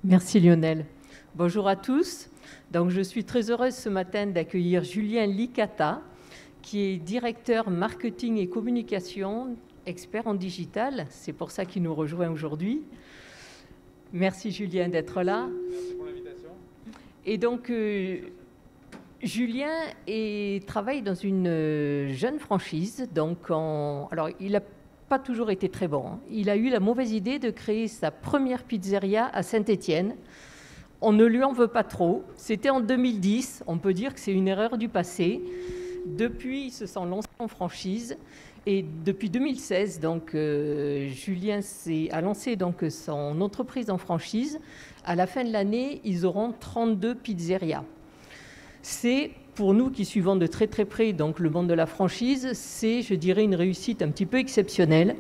Merci Lionel. Bonjour à tous. Donc, je suis très heureuse ce matin d'accueillir Julien Licata, qui est directeur marketing et communication, expert en digital. C'est pour ça qu'il nous rejoint aujourd'hui. Merci Julien d'être là. Merci pour l'invitation. Et donc, Julien travaille dans une jeune franchise. Donc, alors, il n'a pas toujours été très bon. Il a eu la mauvaise idée de créer sa première pizzeria à Saint-Étienne. On ne lui en veut pas trop. C'était en 2010. On peut dire que c'est une erreur du passé. Depuis, ils se sont lancés en franchise. Et depuis 2016, donc, Julien a lancé donc, son entreprise en franchise. À la fin de l'année, ils auront 32 pizzerias. C'est, pour nous qui suivons de très très près donc, le monde de la franchise, c'est, je dirais, une réussite un petit peu exceptionnelle.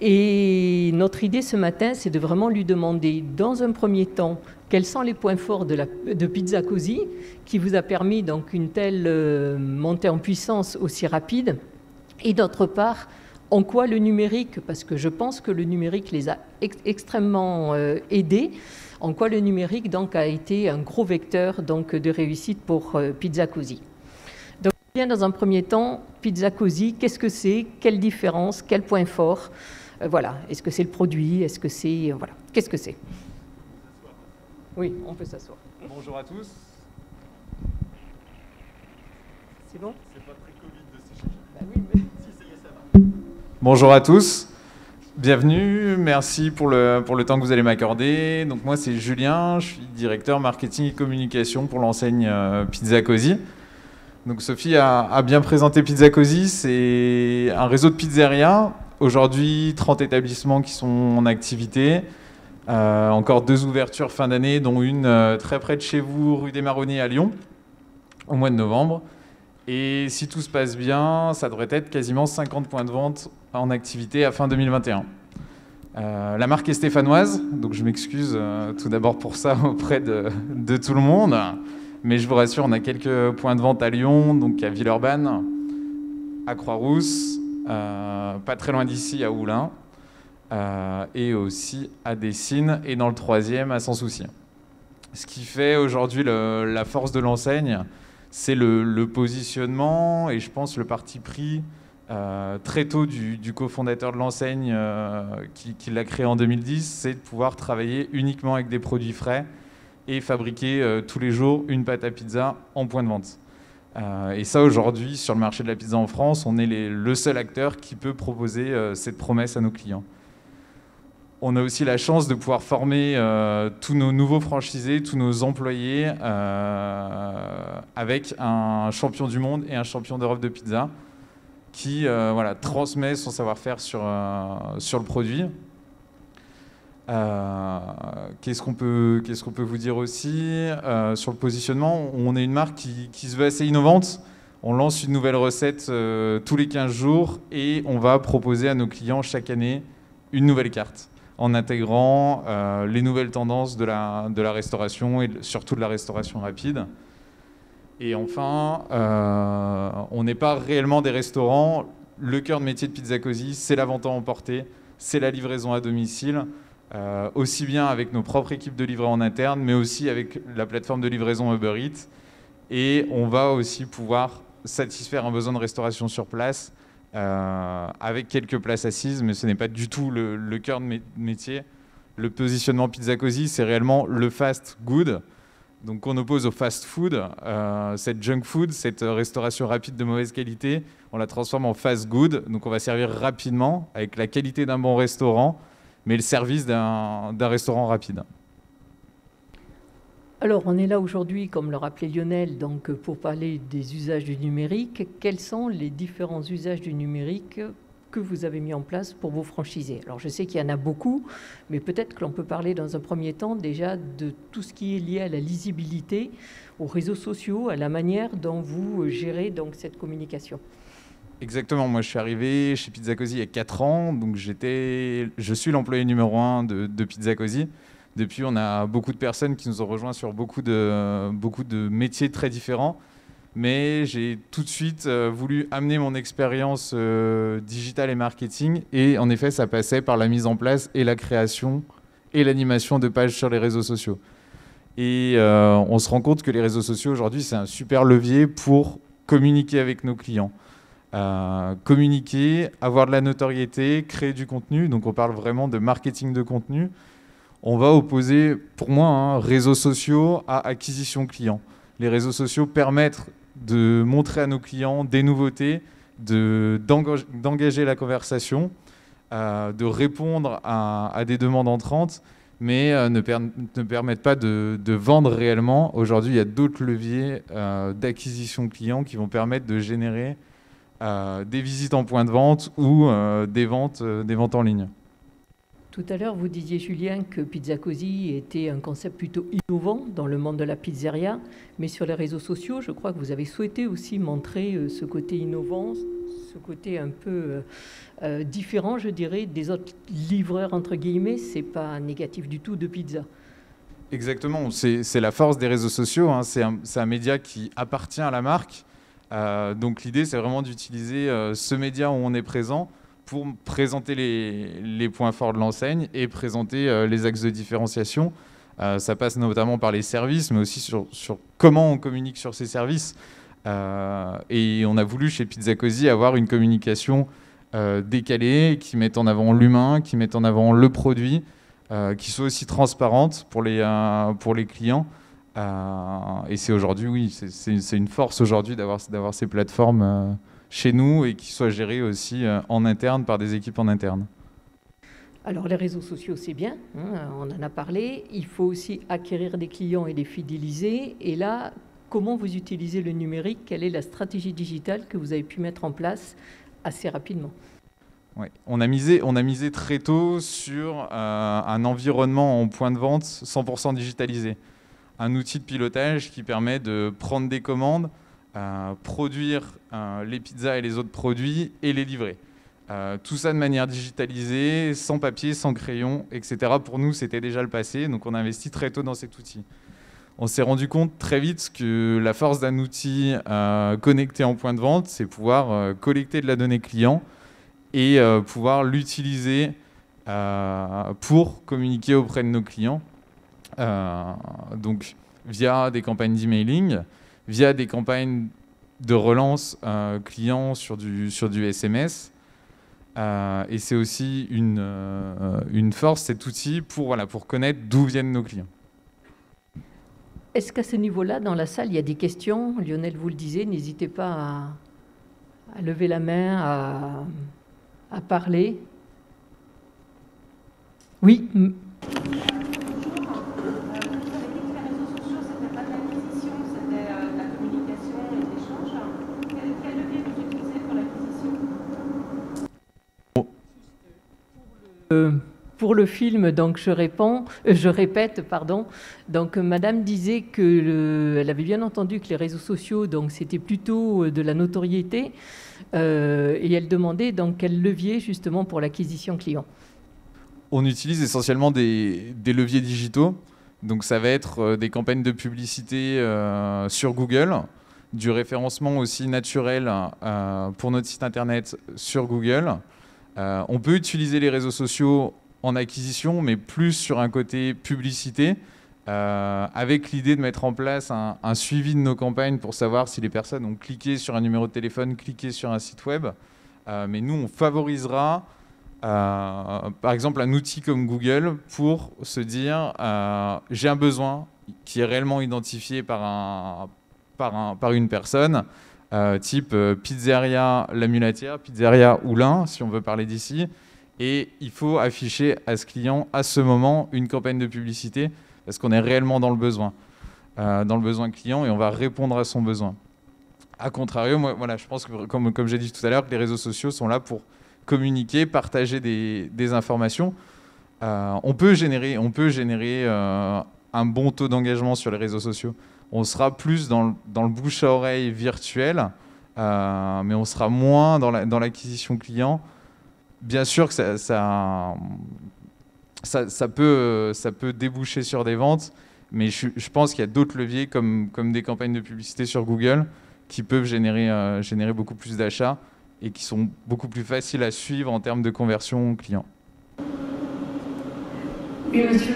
Et notre idée ce matin, c'est de vraiment lui demander, dans un premier temps, quels sont les points forts de Pizza Così, qui vous a permis donc, une telle montée en puissance aussi rapide. Et d'autre part, en quoi le numérique, parce que je pense que le numérique les a extrêmement aidés, en quoi le numérique donc, a été un gros vecteur donc, de réussite pour Pizza Così. Donc, bien dans un premier temps, Pizza Così, qu'est-ce que c'est? Quelle différence? Quel point fort? Voilà. Est-ce que c'est le produit? Est-ce que c'est... voilà. Qu'est-ce que c'est? Oui, on peut s'asseoir. Bonjour à tous. C'est bon? C'est pas très Covid de sécher. Bah oui, mais... Si, ça y est, ça va. Bonjour à tous. Bienvenue, merci pour le temps que vous allez m'accorder. Donc moi c'est Julien, je suis directeur marketing et communication pour l'enseigne Pizza Così. Donc Sophie a bien présenté Pizza Così, c'est un réseau de pizzerias. Aujourd'hui 30 établissements qui sont en activité. Encore 2 ouvertures fin d'année, dont une très près de chez vous, rue des Marronniers à Lyon, au mois de novembre. Et si tout se passe bien, ça devrait être quasiment 50 points de vente en activité à fin 2021. La marque est stéphanoise, donc je m'excuse tout d'abord pour ça auprès de tout le monde. Mais je vous rassure, on a quelques points de vente à Lyon, donc à Villeurbanne, à Croix-Rousse, pas très loin d'ici, à Oulin, et aussi à Dessines, et dans le 3e, à Sans Souci. Ce qui fait aujourd'hui la force de l'enseigne, c'est le positionnement et je pense le parti pris très tôt du cofondateur de l'enseigne qui l'a créé en 2010, c'est de pouvoir travailler uniquement avec des produits frais et fabriquer tous les jours une pâte à pizza en point de vente. Et ça aujourd'hui, sur le marché de la pizza en France, on est le seul acteur qui peut proposer cette promesse à nos clients. On a aussi la chance de pouvoir former tous nos nouveaux franchisés, tous nos employés avec un champion du monde et un champion d'Europe de pizza qui voilà, transmet son savoir-faire sur le produit. Qu'est-ce qu'on peut vous dire aussi sur le positionnement? On est une marque qui se veut assez innovante. On lance une nouvelle recette tous les 15 jours et on va proposer à nos clients chaque année une nouvelle carte, en intégrant les nouvelles tendances de la restauration et surtout de la restauration rapide. Et enfin, on n'est pas réellement des restaurants. Le cœur de métier de Pizza Così, c'est la vente à emporter, c'est la livraison à domicile, aussi bien avec nos propres équipes de livreurs en interne, mais aussi avec la plateforme de livraison Uber Eats. Et on va aussi pouvoir satisfaire un besoin de restauration sur place, avec quelques places assises, mais ce n'est pas du tout le cœur de métier. Le positionnement Pizza Così, c'est réellement le fast good. Donc on oppose au fast food, cette junk food, cette restauration rapide de mauvaise qualité, on la transforme en fast good. Donc on va servir rapidement, avec la qualité d'un bon restaurant, mais le service d'un restaurant rapide. Alors, on est là aujourd'hui, comme le rappelait Lionel, donc, pour parler des usages du numérique. Quels sont les différents usages du numérique que vous avez mis en place pour vos franchisés? Alors, je sais qu'il y en a beaucoup, mais peut-être que l'on peut parler dans un premier temps déjà de tout ce qui est lié à la lisibilité, aux réseaux sociaux, à la manière dont vous gérez donc, cette communication. Exactement, moi je suis arrivé chez Pizza Così il y a 4 ans, donc je suis l'employé numéro 1 de Pizza Così. Depuis, on a beaucoup de personnes qui nous ont rejoints sur beaucoup de métiers très différents. Mais j'ai tout de suite voulu amener mon expérience digitale et marketing. Et en effet, ça passait par la mise en place et la création et l'animation de pages sur les réseaux sociaux. Et on se rend compte que les réseaux sociaux aujourd'hui, c'est un super levier pour communiquer avec nos clients. Communiquer, avoir de la notoriété, créer du contenu. Donc on parle vraiment de marketing de contenu. On va opposer, pour moi, réseaux sociaux à acquisition client. Les réseaux sociaux permettent de montrer à nos clients des nouveautés, d'engager la conversation, de répondre à des demandes entrantes, mais ne permettent pas de vendre réellement. Aujourd'hui, il y a d'autres leviers d'acquisition client qui vont permettre de générer des visites en point de vente ou des ventes en ligne. Tout à l'heure, vous disiez, Julien, que Pizza Così était un concept plutôt innovant dans le monde de la pizzeria, mais sur les réseaux sociaux, je crois que vous avez souhaité aussi montrer ce côté innovant, ce côté un peu différent, je dirais, des autres livreurs, entre guillemets. C'est pas négatif du tout de pizza. Exactement, c'est la force des réseaux sociaux, hein. C'est un média qui appartient à la marque. Donc l'idée, c'est vraiment d'utiliser ce média où on est présent pour présenter les points forts de l'enseigne et présenter les axes de différenciation. Ça passe notamment par les services, mais aussi sur comment on communique sur ces services. Et on a voulu chez Pizza Così avoir une communication décalée, qui mette en avant l'humain, qui mette en avant le produit, qui soit aussi transparente pour les clients. Et c'est aujourd'hui, oui, c'est une force aujourd'hui d'avoir ces plateformes chez nous et qui soient gérées aussi en interne par des équipes en interne. Alors les réseaux sociaux, c'est bien, hein, on en a parlé. Il faut aussi acquérir des clients et les fidéliser. Et là, comment vous utilisez le numérique? Quelle est la stratégie digitale que vous avez pu mettre en place assez rapidement? Ouais. On a misé très tôt sur un environnement en point de vente 100% digitalisé. Un outil de pilotage qui permet de prendre des commandes, produire les pizzas et les autres produits et les livrer. Tout ça de manière digitalisée, sans papier, sans crayon, etc. Pour nous, c'était déjà le passé, donc on a investi très tôt dans cet outil. On s'est rendu compte très vite que la force d'un outil connecté en point de vente, c'est pouvoir collecter de la donnée client et pouvoir l'utiliser pour communiquer auprès de nos clients. Donc via des campagnes d'emailing, via des campagnes de relance clients sur du SMS. Et c'est aussi une force, cet outil, pour connaître d'où viennent nos clients. Est-ce qu'à ce niveau-là, dans la salle, il y a des questions? Lionel vous le disait, n'hésitez pas à lever la main, à parler. Oui. Pour le film, donc je répète, pardon. Donc Madame disait que elle avait bien entendu que les réseaux sociaux, donc c'était plutôt de la notoriété, et elle demandait donc quel levier justement pour l'acquisition client. On utilise essentiellement des leviers digitaux. Donc ça va être des campagnes de publicité sur Google, du référencement aussi naturel pour notre site internet sur Google. On peut utiliser les réseaux sociaux en acquisition, mais plus sur un côté publicité, avec l'idée de mettre en place un suivi de nos campagnes pour savoir si les personnes ont cliqué sur un numéro de téléphone, cliqué sur un site web. Mais nous, on favorisera, par exemple, un outil comme Google pour se dire j'ai un besoin qui est réellement identifié par une personne, type pizzeria La Mulatière, pizzeria Oulin, si on veut parler d'ici. Et il faut afficher à ce client, à ce moment, une campagne de publicité, parce qu'on est réellement dans le besoin client, et on va répondre à son besoin. A contrario, moi, voilà, je pense que, comme j'ai dit tout à l'heure, que les réseaux sociaux sont là pour communiquer, partager des informations. On peut générer un bon taux d'engagement sur les réseaux sociaux. On sera plus dans le bouche à oreille virtuel, mais on sera moins dans l'acquisition client. Bien sûr que ça peut déboucher sur des ventes, mais je pense qu'il y a d'autres leviers comme des campagnes de publicité sur Google qui peuvent générer beaucoup plus d'achats et qui sont beaucoup plus faciles à suivre en termes de conversion client. Oui, monsieur.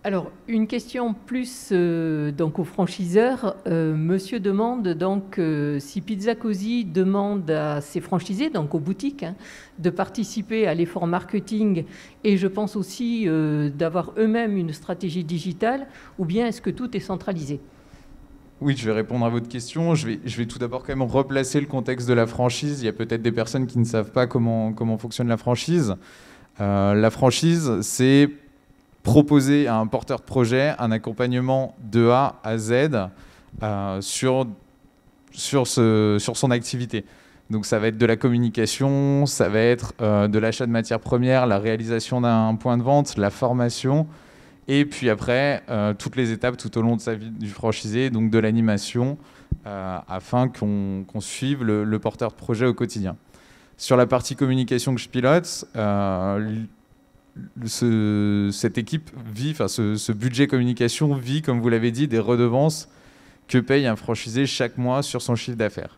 Alors, une question plus donc aux franchiseurs. Monsieur demande donc si Pizza Così demande à ses franchisés, donc aux boutiques, hein, de participer à l'effort marketing et je pense aussi d'avoir eux-mêmes une stratégie digitale, ou bien est-ce que tout est centralisé? Oui, je vais répondre à votre question. Je vais tout d'abord quand même replacer le contexte de la franchise. Il y a peut-être des personnes qui ne savent pas comment fonctionne la franchise. La franchise, c'est proposer à un porteur de projet un accompagnement de A à Z sur son activité. Donc ça va être de la communication, ça va être de l'achat de matières premières, la réalisation d'un point de vente, la formation, et puis après, toutes les étapes tout au long de sa vie du franchisé, donc de l'animation, afin qu'on suive le porteur de projet au quotidien. Sur la partie communication que je pilote, cette équipe vit, enfin ce budget communication vit, comme vous l'avez dit, des redevances que paye un franchisé chaque mois sur son chiffre d'affaires.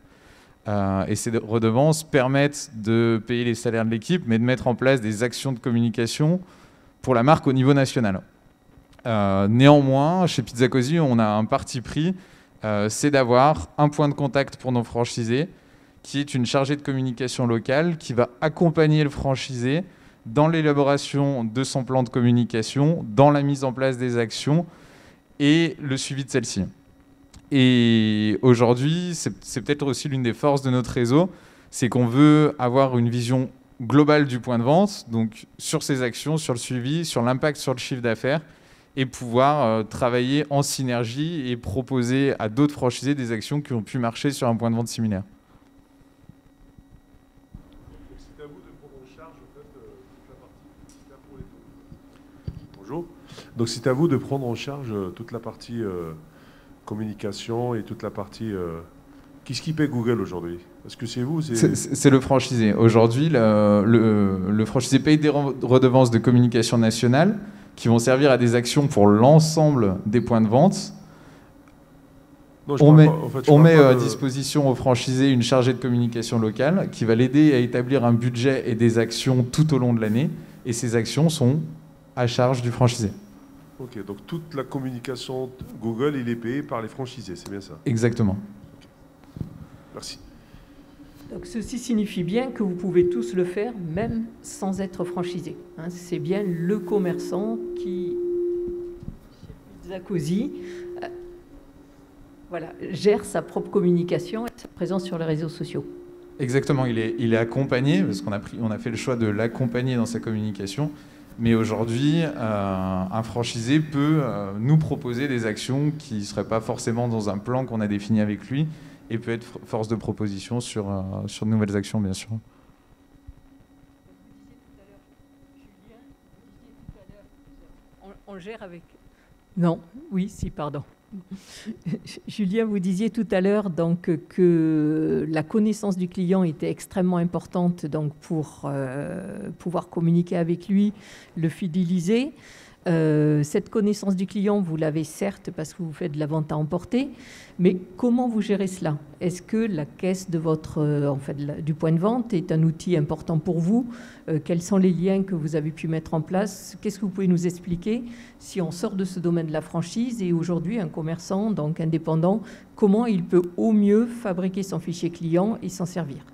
Et ces redevances permettent de payer les salaires de l'équipe, mais de mettre en place des actions de communication pour la marque au niveau national. Néanmoins, chez Pizza Così, on a un parti pris, c'est d'avoir un point de contact pour nos franchisés, qui est une chargée de communication locale, qui va accompagner le franchisé dans l'élaboration de son plan de communication, dans la mise en place des actions et le suivi de celles-ci. Et aujourd'hui, c'est peut-être aussi l'une des forces de notre réseau, c'est qu'on veut avoir une vision globale du point de vente, donc sur ces actions, sur le suivi, sur l'impact sur le chiffre d'affaires, et pouvoir travailler en synergie et proposer à d'autres franchisés des actions qui ont pu marcher sur un point de vente similaire. Donc c'est à vous de prendre en charge toute la partie communication et toute la partie... Qu'est-ce qui paie Google aujourd'hui? Est-ce que c'est vous? C'est le franchisé. Aujourd'hui, le franchisé paye des redevances de communication nationale qui vont servir à des actions pour l'ensemble des points de vente. Non, on met à disposition au franchisé une chargée de communication locale qui va l'aider à établir un budget et des actions tout au long de l'année. Et ces actions sont à charge du franchisé. Ok, donc toute la communication Google, il est payé par les franchisés, c'est bien ça? Exactement. Okay. Merci. Donc ceci signifie bien que vous pouvez tous le faire, même sans être franchisé. Hein, c'est bien le commerçant qui, chez Pizza Così, voilà, gère sa propre communication et sa présence sur les réseaux sociaux. Exactement, il est accompagné, parce qu'on a fait le choix de l'accompagner dans sa communication. Mais aujourd'hui, un franchisé peut nous proposer des actions qui ne seraient pas forcément dans un plan qu'on a défini avec lui et peut être force de proposition sur de nouvelles actions, bien sûr. On gère avec... Non, oui, si, pardon. Julien, vous disiez tout à l'heure donc, que la connaissance du client était extrêmement importante donc, pour pouvoir communiquer avec lui, le fidéliser. Cette connaissance du client, vous l'avez certes parce que vous faites de la vente à emporter, mais comment vous gérez cela? Est-ce que la caisse de du point de vente est un outil important pour vous? Quels sont les liens que vous avez pu mettre en place? Qu'est-ce que vous pouvez nous expliquer si on sort de ce domaine de la franchise et aujourd'hui un commerçant donc indépendant, comment il peut au mieux fabriquer son fichier client et s'en servir?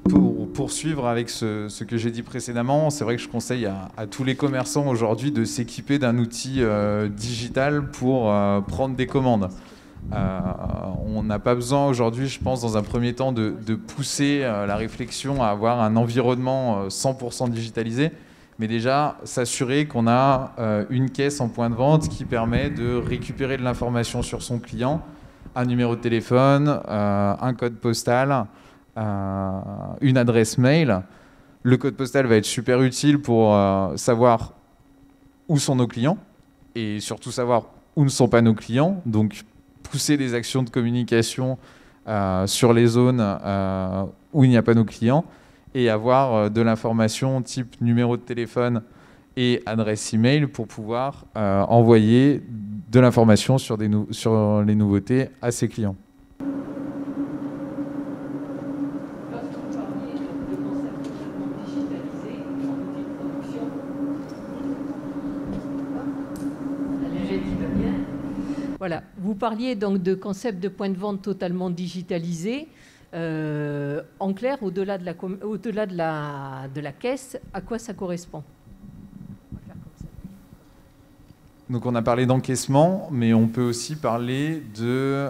Pour poursuivre avec ce que j'ai dit précédemment, c'est vrai que je conseille à tous les commerçants aujourd'hui de s'équiper d'un outil digital pour prendre des commandes. On n'a pas besoin aujourd'hui, je pense, dans un premier temps, de pousser la réflexion à avoir un environnement 100% digitalisé, mais déjà s'assurer qu'on a une caisse en point de vente qui permet de récupérer de l'information sur son client, un numéro de téléphone, un code postal, une adresse mail. Le code postal va être super utile pour savoir où sont nos clients et surtout savoir où ne sont pas nos clients. Donc, pousser des actions de communication sur les zones où il n'y a pas nos clients et avoir de l'information type numéro de téléphone et adresse email pour pouvoir envoyer de l'information sur les nouveautés à ses clients. Voilà, vous parliez donc de concept de point de vente totalement digitalisé. En clair, au-delà de la caisse, à quoi ça correspond? Donc on a parlé d'encaissement, mais on peut aussi parler de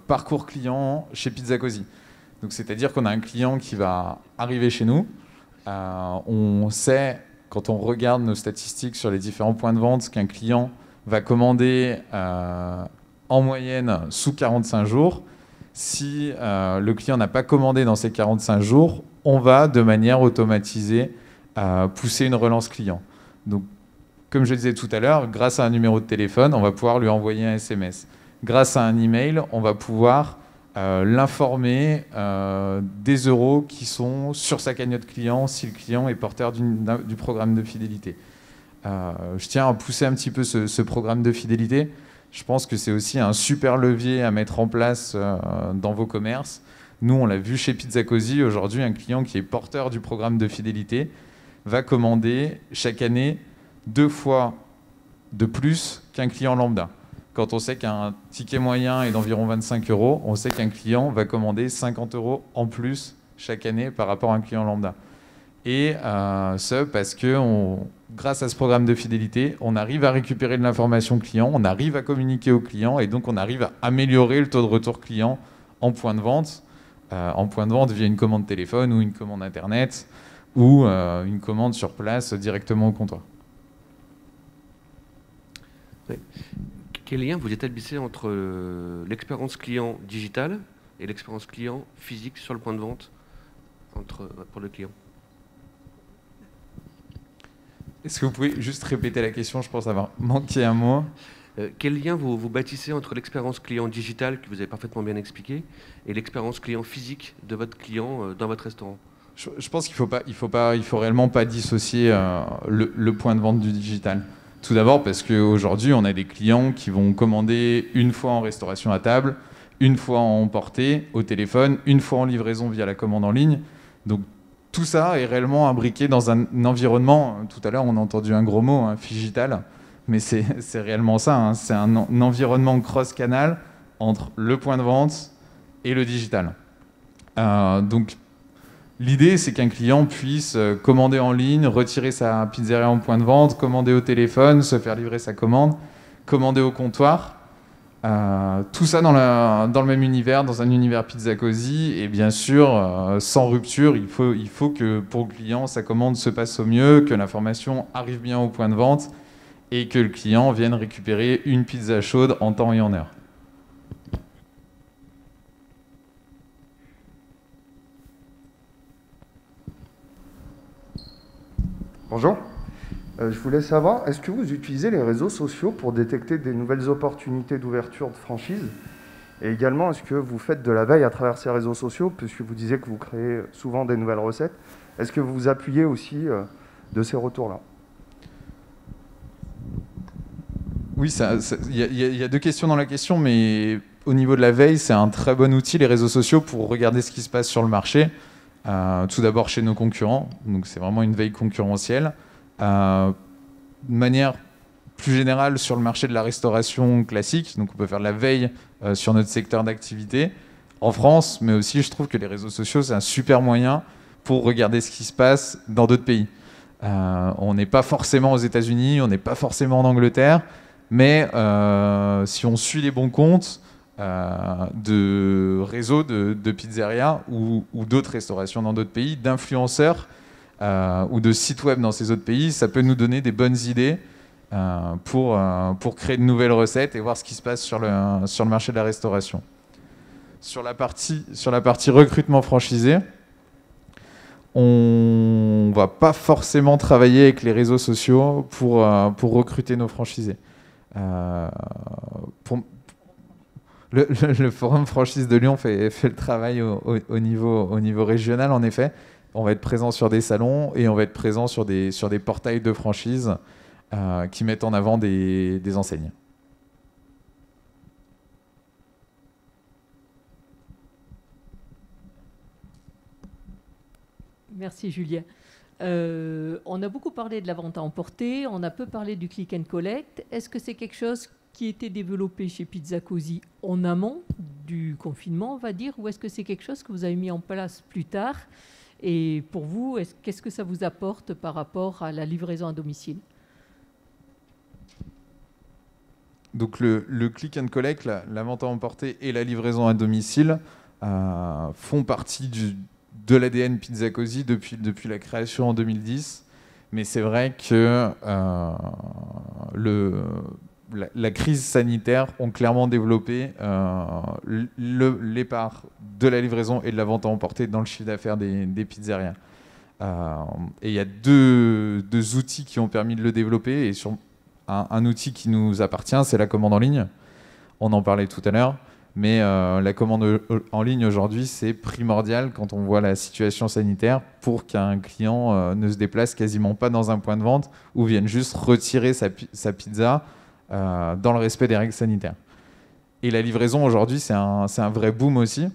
parcours client chez Pizza Cosy. Donc c'est-à-dire qu'on a un client qui va arriver chez nous. On sait, quand on regarde nos statistiques sur les différents points de vente, qu'un client va commander en moyenne sous 45 jours. Si le client n'a pas commandé dans ces 45 jours, on va de manière automatisée pousser une relance client. Donc, comme je le disais tout à l'heure, grâce à un numéro de téléphone, on va pouvoir lui envoyer un SMS. Grâce à un email, on va pouvoir l'informer des euros qui sont sur sa cagnotte client si le client est porteur du programme de fidélité. Je tiens à pousser un petit peu ce programme de fidélité. Je pense que c'est aussi un super levier à mettre en place dans vos commerces. Nous, on l'a vu chez Pizza Cosy. Aujourd'hui, un client qui est porteur du programme de fidélité va commander chaque année 2 fois de plus qu'un client lambda. Quand on sait qu'un ticket moyen est d'environ 25 €, on sait qu'un client va commander 50 € en plus chaque année par rapport à un client lambda. Et ce, parce que grâce à ce programme de fidélité, on arrive à récupérer de l'information client, on arrive à communiquer au client et donc on arrive à améliorer le taux de retour client en point de vente via une commande téléphone ou une commande internet ou une commande sur place directement au comptoir. Oui. Quel lien vous établissez entre l'expérience client digitale et l'expérience client physique sur le point de vente pour le client? Est-ce que vous pouvez juste répéter la question? Je pense avoir manqué un mot. Quel lien vous bâtissez entre l'expérience client digitale, que vous avez parfaitement bien expliqué, et l'expérience client physique de votre client dans votre restaurant? Je pense qu'il faut réellement pas dissocier le point de vente du digital. Tout d'abord parce qu'aujourd'hui, on a des clients qui vont commander une fois en restauration à table, une fois en emporté, au téléphone, une fois en livraison via la commande en ligne. Donc, tout ça est réellement imbriqué dans un environnement. Tout à l'heure, on a entendu un gros mot, Phygital, mais c'est réellement ça. C'est un environnement cross-canal entre le point de vente et le digital. Donc, l'idée, c'est qu'un client puisse commander en ligne, retirer sa pizzeria en point de vente, commander au téléphone, se faire livrer sa commande, commander au comptoir. Tout ça dans le même univers, dans un univers Pizza Cosy, et bien sûr, sans rupture, il faut que pour le client, sa commande se passe au mieux, que l'information arrive bien au point de vente, et que le client vienne récupérer une pizza chaude en temps et en heure. Bonjour. Je voulais savoir, est-ce que vous utilisez les réseaux sociaux pour détecter des nouvelles opportunités d'ouverture de franchise? Et également, est-ce que vous faites de la veille à travers ces réseaux sociaux, puisque vous disiez que vous créez souvent des nouvelles recettes? Est-ce que vous vous appuyez aussi de ces retours-là? Oui, il y a 2 questions dans la question, mais au niveau de la veille, c'est un très bon outil, les réseaux sociaux, pour regarder ce qui se passe sur le marché. Tout d'abord chez nos concurrents, donc c'est vraiment une veille concurrentielle. De manière plus générale sur le marché de la restauration classique, donc on peut faire de la veille sur notre secteur d'activité en France, mais aussi je trouve que les réseaux sociaux c'est un super moyen pour regarder ce qui se passe dans d'autres pays. On n'est pas forcément aux États-Unis, on n'est pas forcément en Angleterre, mais si on suit les bons comptes de réseaux de pizzerias ou d'autres restaurations dans d'autres pays, d'influenceurs ou de sites web dans ces autres pays, ça peut nous donner des bonnes idées pour créer de nouvelles recettes et voir ce qui se passe sur le marché de la restauration. Sur la partie recrutement franchisé, on ne va pas forcément travailler avec les réseaux sociaux pour recruter nos franchisés. Le forum franchise de Lyon fait le travail au niveau régional, en effet. On va être présent sur des salons et on va être présent sur des portails de franchise qui mettent en avant des enseignes. Merci Julien. On a beaucoup parlé de la vente à emporter, on a peu parlé du click and collect. Est-ce que c'est quelque chose qui était développé chez Pizza Così en amont du confinement, on va dire, ou est-ce que c'est quelque chose que vous avez mis en place plus tard? Et pour vous, qu'est-ce que ça vous apporte par rapport à la livraison à domicile? Donc le click and collect, la vente à emporter et la livraison à domicile font partie de l'ADN Pizza Così depuis la création en 2010. Mais c'est vrai que la crise sanitaire ont clairement développé les parts de la livraison et de la vente à emporter dans le chiffre d'affaires des pizzerias. Et il y a deux outils qui ont permis de le développer. Et sur un outil qui nous appartient, c'est la commande en ligne. On en parlait tout à l'heure. Mais la commande en ligne aujourd'hui, c'est primordial quand on voit la situation sanitaire pour qu'un client ne se déplace quasiment pas dans un point de vente ou vienne juste retirer sa pizza dans le respect des règles sanitaires. Et la livraison aujourd'hui, c'est un vrai boom aussi.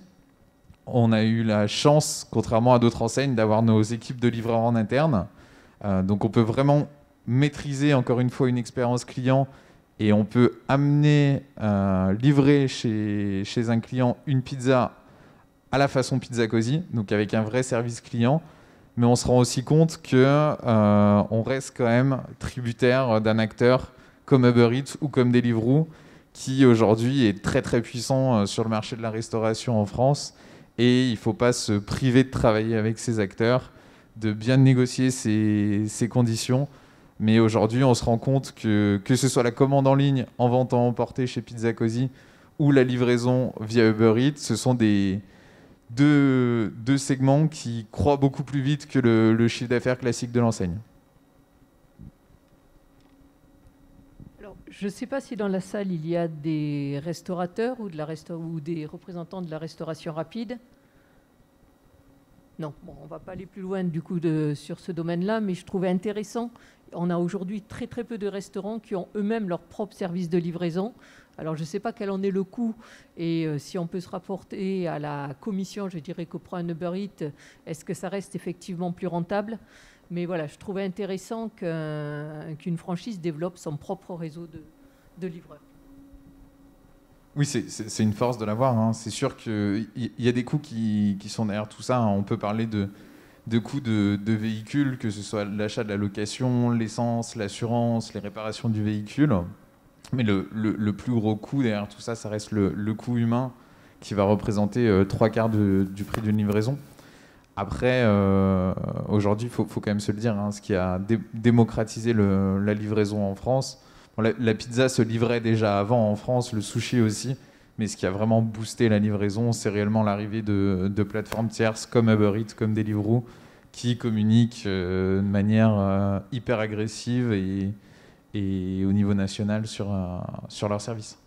On a eu la chance, contrairement à d'autres enseignes, d'avoir nos équipes de livreurs en interne. Donc on peut vraiment maîtriser encore une fois une expérience client et on peut amener, livrer chez un client une pizza à la façon Pizza Così, donc avec un vrai service client. Mais on se rend aussi compte qu'on reste quand même tributaire d'un acteur comme Uber Eats ou comme Deliveroo, qui aujourd'hui est très très puissant sur le marché de la restauration en France. Et il ne faut pas se priver de travailler avec ces acteurs, de bien négocier ces conditions. Mais aujourd'hui, on se rend compte que ce soit la commande en ligne en vente à emporter chez Pizza Così ou la livraison via Uber Eats, ce sont deux segments qui croient beaucoup plus vite que le chiffre d'affaires classique de l'enseigne. Alors, je ne sais pas si dans la salle, il y a des restaurateurs ou des représentants de la restauration rapide. Non, bon, on ne va pas aller plus loin du coup sur ce domaine-là, mais je trouvais intéressant. On a aujourd'hui très très peu de restaurants qui ont eux-mêmes leur propre service de livraison. Alors je ne sais pas quel en est le coût et si on peut se rapporter à la commission, je dirais que pour un Uber Eats, est-ce que ça reste effectivement plus rentable? Mais voilà, je trouvais intéressant qu'une franchise développe son propre réseau de livreurs. Oui, c'est une force de l'avoir. Hein. C'est sûr qu'il y a des coûts qui sont derrière tout ça. On peut parler de coûts de véhicules, que ce soit l'achat de la location, l'essence, l'assurance, les réparations du véhicule. Mais le plus gros coût derrière tout ça, ça reste le coût humain qui va représenter 3/4 du prix d'une livraison. Après, aujourd'hui, il faut quand même se le dire, hein, ce qui a démocratisé la livraison en France. Bon, la pizza se livrait déjà avant en France, le sushi aussi, mais ce qui a vraiment boosté la livraison, c'est réellement l'arrivée de plateformes tierces comme Uber Eats, comme Deliveroo, qui communiquent de manière hyper agressive et au niveau national sur leur service.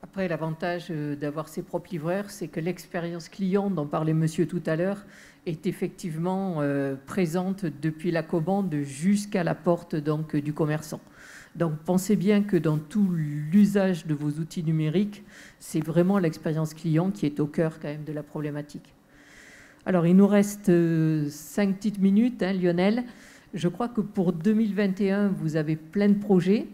Après, l'avantage d'avoir ses propres livreurs, c'est que l'expérience client dont parlait monsieur tout à l'heure est effectivement présente depuis la commande jusqu'à la porte donc, du commerçant. Donc pensez bien que dans tout l'usage de vos outils numériques, c'est vraiment l'expérience client qui est au cœur quand même de la problématique. Alors il nous reste 5 petites minutes, hein, Lionel. Je crois que pour 2021, vous avez plein de projets.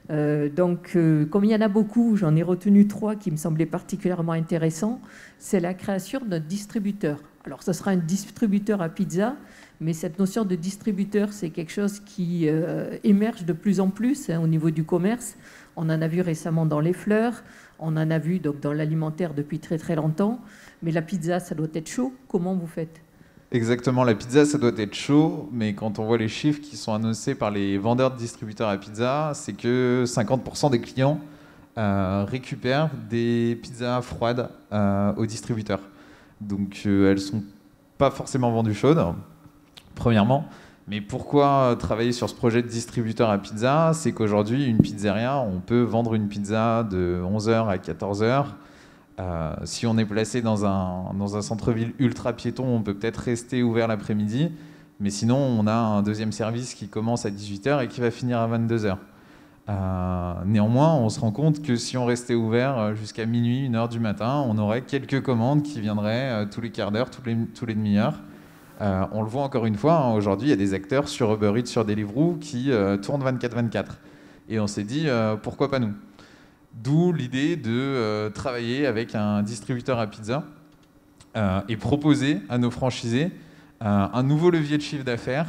Comme il y en a beaucoup, j'en ai retenu 3 qui me semblaient particulièrement intéressants. C'est la création d'un distributeur. Alors, ce sera un distributeur à pizza, mais cette notion de distributeur, c'est quelque chose qui émerge de plus en plus hein, au niveau du commerce. On en a vu récemment dans les fleurs, on en a vu donc, dans l'alimentaire depuis très très longtemps. Mais la pizza, ça doit être chaud. Comment vous faites ? Exactement, la pizza, ça doit être chaud, mais quand on voit les chiffres qui sont annoncés par les vendeurs de distributeurs à pizza, c'est que 50% des clients récupèrent des pizzas froides aux distributeurs. Donc elles ne sont pas forcément vendues chaudes, premièrement. Mais pourquoi travailler sur ce projet de distributeur à pizza? C'est qu'aujourd'hui, une pizzeria, on peut vendre une pizza de 11h à 14h Si on est placé dans un centre-ville ultra piéton, on peut peut-être rester ouvert l'après-midi, mais sinon on a un deuxième service qui commence à 18h et qui va finir à 22h. Néanmoins, on se rend compte que si on restait ouvert jusqu'à minuit, 1h du matin, on aurait quelques commandes qui viendraient tous les quarts d'heure, tous les demi-heures. On le voit encore une fois, hein, aujourd'hui il y a des acteurs sur Uber Eats, sur Deliveroo qui tournent 24/24. Et on s'est dit, pourquoi pas nous ? D'où l'idée de travailler avec un distributeur à pizza et proposer à nos franchisés un nouveau levier de chiffre d'affaires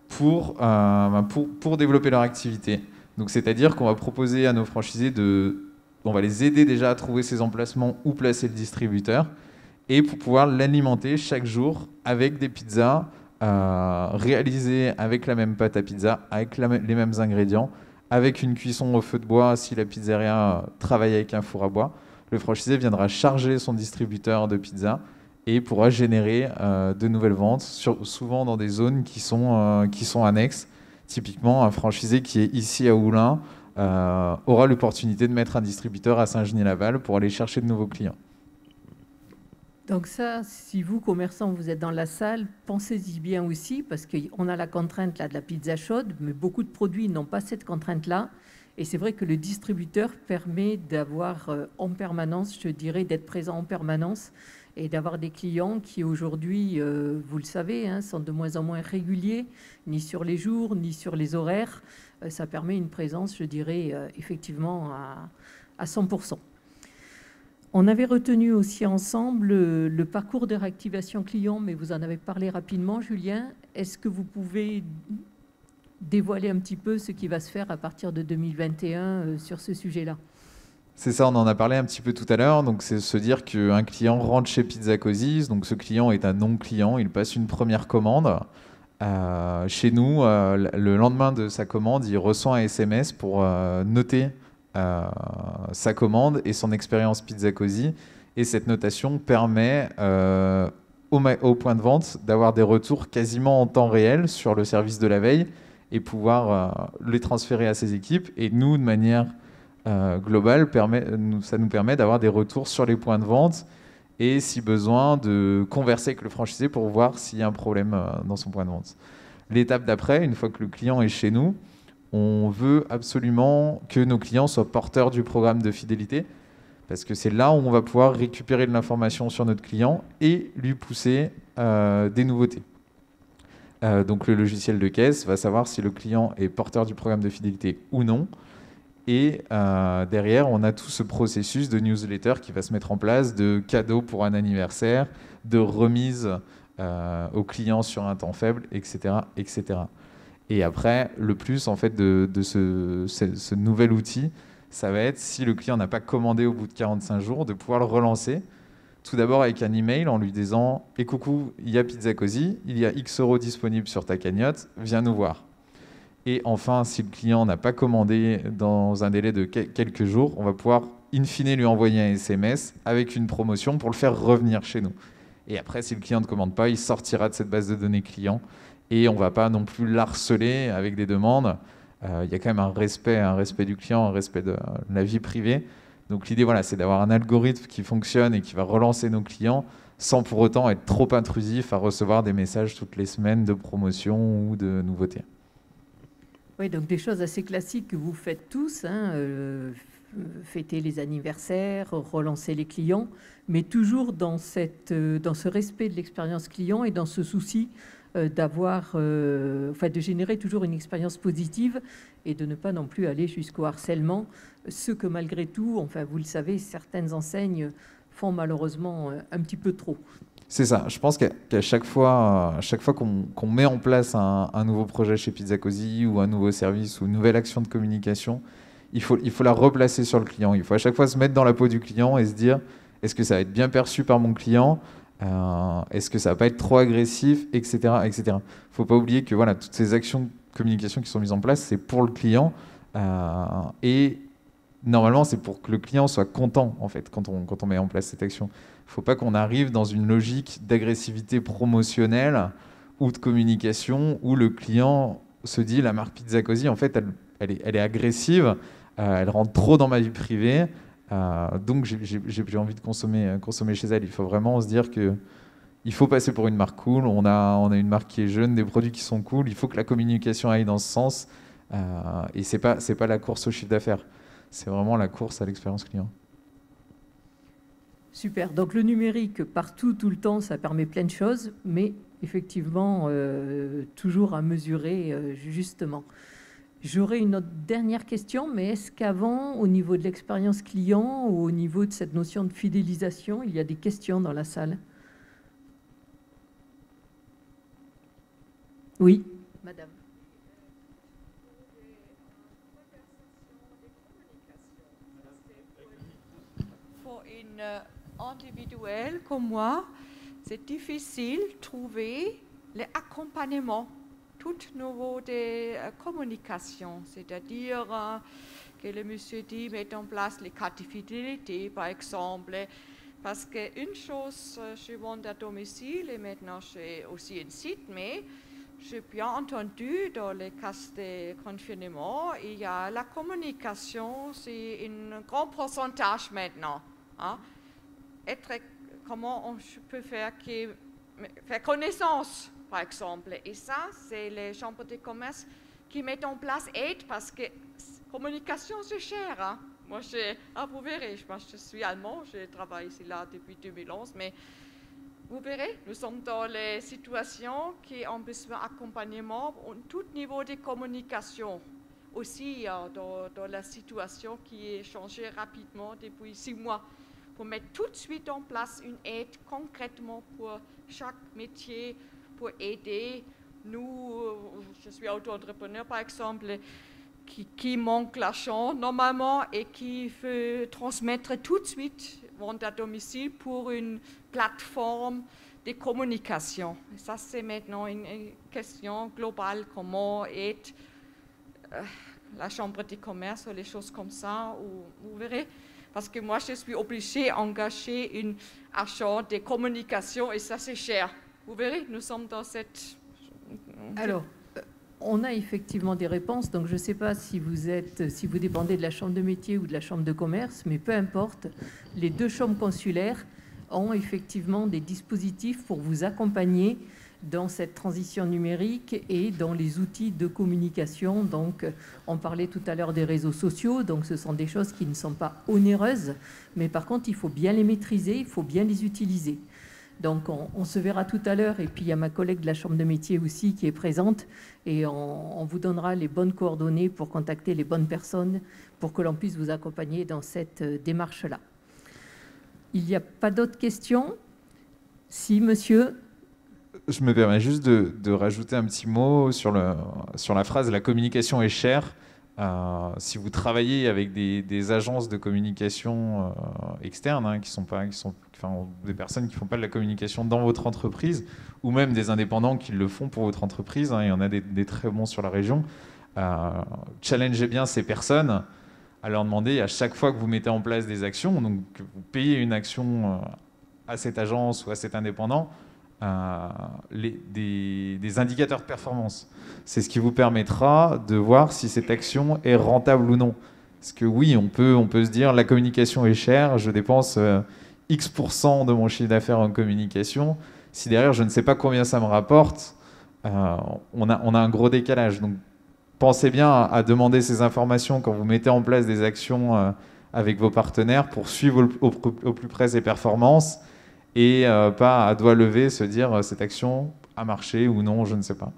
pour développer leur activité. Donc, c'est-à-dire qu'on va proposer à nos franchisés on va les aider déjà à trouver ces emplacements où placer le distributeur et pour pouvoir l'alimenter chaque jour avec des pizzas réalisées avec la même pâte à pizza, avec les mêmes ingrédients, avec une cuisson au feu de bois si la pizzeria travaille avec un four à bois. Le franchisé viendra charger son distributeur de pizza et pourra générer de nouvelles ventes, souvent dans des zones qui sont annexes. Typiquement, un franchisé qui est ici à Oulin aura l'opportunité de mettre un distributeur à Saint-Genis-Laval pour aller chercher de nouveaux clients. Donc ça, si vous, commerçants, vous êtes dans la salle, pensez-y bien aussi, parce qu'on a la contrainte là, de la pizza chaude, mais beaucoup de produits n'ont pas cette contrainte-là. Et c'est vrai que le distributeur permet d'avoir en permanence, je dirais, d'être présent en permanence et d'avoir des clients qui aujourd'hui, vous le savez, hein, sont de moins en moins réguliers, ni sur les jours, ni sur les horaires. Ça permet une présence, je dirais, effectivement à 100%. On avait retenu aussi ensemble le parcours de réactivation client, mais vous en avez parlé rapidement, Julien. Est-ce que vous pouvez dévoiler un petit peu ce qui va se faire à partir de 2021 sur ce sujet-là? C'est ça, on en a parlé un petit peu tout à l'heure. Donc, c'est se dire qu'un client rentre chez Pizza Cozy. Donc, ce client est un non-client. Il passe une première commande. Chez nous, le lendemain de sa commande, il reçoit un SMS pour noter sa commande et son expérience Pizza Cozy. Et cette notation permet au point de vente d'avoir des retours quasiment en temps réel sur le service de la veille et pouvoir les transférer à ses équipes. Et nous, de manière globale, ça nous permet d'avoir des retours sur les points de vente et, si besoin, de converser avec le franchisé pour voir s'il y a un problème dans son point de vente. L'étape d'après, une fois que le client est chez nous, on veut absolument que nos clients soient porteurs du programme de fidélité parce que c'est là où on va pouvoir récupérer de l'information sur notre client et lui pousser des nouveautés. Donc le logiciel de caisse va savoir si le client est porteur du programme de fidélité ou non. Et derrière, on a tout ce processus de newsletter qui va se mettre en place, de cadeaux pour un anniversaire, de remise aux clients sur un temps faible, etc., etc. Et après, le plus en fait de ce nouvel outil, ça va être, si le client n'a pas commandé au bout de 45 jours, de pouvoir le relancer. Tout d'abord avec un email en lui disant « Et coucou, il y a Pizza Cozy, il y a X € disponibles sur ta cagnotte, viens nous voir ». Et enfin, si le client n'a pas commandé dans un délai de quelques jours, on va pouvoir in fine lui envoyer un SMS avec une promotion pour le faire revenir chez nous. Et après, si le client ne commande pas, il sortira de cette base de données client et on ne va pas non plus l'harceler avec des demandes. Il y a quand même un respect du client, un respect de la vie privée. Donc l'idée, voilà, c'est d'avoir un algorithme qui fonctionne et qui va relancer nos clients sans pour autant être trop intrusif à recevoir des messages toutes les semaines de promotion ou de nouveautés. Oui, donc des choses assez classiques que vous faites tous, hein, fêter les anniversaires, relancer les clients, mais toujours dans ce respect de l'expérience client et dans ce souci de générer toujours une expérience positive et de ne pas non plus aller jusqu'au harcèlement, ce que malgré tout, enfin vous le savez, certaines enseignes font malheureusement un petit peu trop. C'est ça. Je pense qu'à chaque fois qu'on met en place un nouveau projet chez Pizza Cozy ou un nouveau service ou une nouvelle action de communication, il faut la replacer sur le client. Il faut à chaque fois se mettre dans la peau du client et se dire est-ce que ça va être bien perçu par mon client, est-ce que ça va pas être trop agressif, etc., etc. Il ne faut pas oublier que voilà, toutes ces actions de communication qui sont mises en place, c'est pour le client et normalement, c'est pour que le client soit content en fait quand on met en place cette action. Il ne faut pas qu'on arrive dans une logique d'agressivité promotionnelle ou de communication où le client se dit la marque Pizza Cozy, en fait, elle est agressive, elle rentre trop dans ma vie privée, Donc j'ai envie de consommer chez elle. Il faut vraiment se dire que il faut passer pour une marque cool. On a une marque qui est jeune, des produits qui sont cool. Il faut que la communication aille dans ce sens. Et c'est pas la course au chiffre d'affaires. C'est vraiment la course à l'expérience client. Super. Donc le numérique, partout, tout le temps, ça permet plein de choses, mais effectivement, toujours à mesurer justement. J'aurais une autre dernière question, mais est-ce qu'avant, au niveau de l'expérience client ou au niveau de cette notion de fidélisation, il y a des questions dans la salle? Oui, madame. Pour une individuelle comme moi, c'est difficile de trouver l'accompagnement tout nouveau des communications, c'est-à-dire que le monsieur dit mettre en place les cartes de fidélité, par exemple, parce qu'une chose, je vends à domicile et maintenant j'ai aussi un site, mais j'ai bien entendu dans les cas de confinement, il y a la communication, c'est un grand pourcentage maintenant. Hein? Comment on peut faire connaissance, par exemple. Et ça, c'est les chambres de commerce qui mettent en place aide parce que communication, c'est cher. Hein? Moi, vous verrez, je suis allemand, je travaille ici là depuis 2011, mais vous verrez, nous sommes dans les situations qui ont besoin d'accompagnement à tout niveau de communication. Aussi, dans la situation qui est changée rapidement depuis 6 mois, pour mettre tout de suite en place une aide concrètement pour chaque métier, pour aider nous, je suis auto-entrepreneur par exemple, qui manque l'argent normalement et qui veut transmettre tout de suite vente à domicile pour une plateforme de communication. Et ça, c'est maintenant une question globale, comment aide la chambre de commerce ou les choses comme ça, vous verrez. Parce que moi, je suis obligée d'engager un agent de communication et ça, c'est cher. Vous verrez, nous sommes dans cette... Alors, on a effectivement des réponses. Donc, je ne sais pas si vous dépendez de la chambre de métier ou de la chambre de commerce, mais peu importe. Les 2 chambres consulaires ont effectivement des dispositifs pour vous accompagner dans cette transition numérique et dans les outils de communication. Donc, on parlait tout à l'heure des réseaux sociaux, donc ce sont des choses qui ne sont pas onéreuses, mais par contre, il faut bien les maîtriser, il faut bien les utiliser. Donc, on se verra tout à l'heure, et puis il y a ma collègue de la chambre de métier aussi qui est présente, et on vous donnera les bonnes coordonnées pour contacter les bonnes personnes pour que l'on puisse vous accompagner dans cette démarche-là. Il n'y a pas d'autres questions? Si, monsieur? Je me permets juste de rajouter un petit mot sur la phrase « la communication est chère ». Si vous travaillez avec des agences de communication externes, hein, des personnes qui ne font pas de la communication dans votre entreprise, ou même des indépendants qui le font pour votre entreprise, hein, il y en a des très bons sur la région, challengez bien ces personnes à leur demander à chaque fois que vous mettez en place des actions, donc que vous payez une action à cette agence ou à cet indépendant, des indicateurs de performance. C'est ce qui vous permettra de voir si cette action est rentable ou non. Parce que oui, on peut se dire la communication est chère, je dépense X% de mon chiffre d'affaires en communication. Si derrière je ne sais pas combien ça me rapporte, on a un gros décalage. Donc pensez bien à demander ces informations quand vous mettez en place des actions avec vos partenaires pour suivre au plus près ces performances. Et pas à doigt levé se dire cette action a marché ou non, je ne sais pas.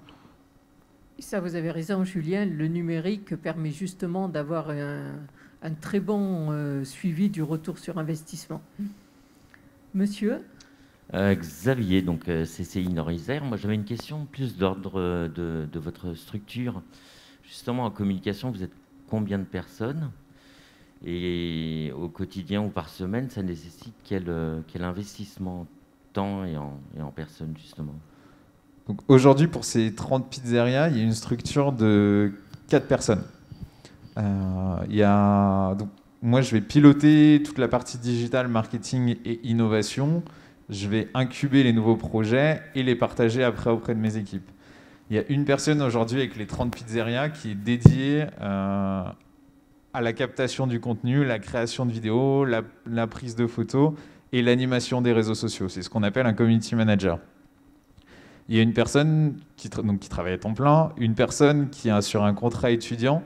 Ça, vous avez raison, Julien. Le numérique permet justement d'avoir un très bon suivi du retour sur investissement. Monsieur? Xavier, donc CCI Nord-Isère. Moi, j'avais une question plus d'ordre de votre structure. Justement, en communication, vous êtes combien de personnes? Et au quotidien ou par semaine, ça nécessite quel investissement en temps et en personnes, justement? Donc aujourd'hui, pour ces 30 pizzerias, il y a une structure de 4 personnes. Donc, moi, je vais piloter toute la partie digital, marketing et innovation. Je vais incuber les nouveaux projets et les partager après auprès de mes équipes. Il y a une personne aujourd'hui avec les 30 pizzerias qui est dédiée à la captation du contenu, la création de vidéos, la prise de photos et l'animation des réseaux sociaux. C'est ce qu'on appelle un community manager. Il y a une personne qui travaille à temps plein, une personne qui est sur un contrat étudiant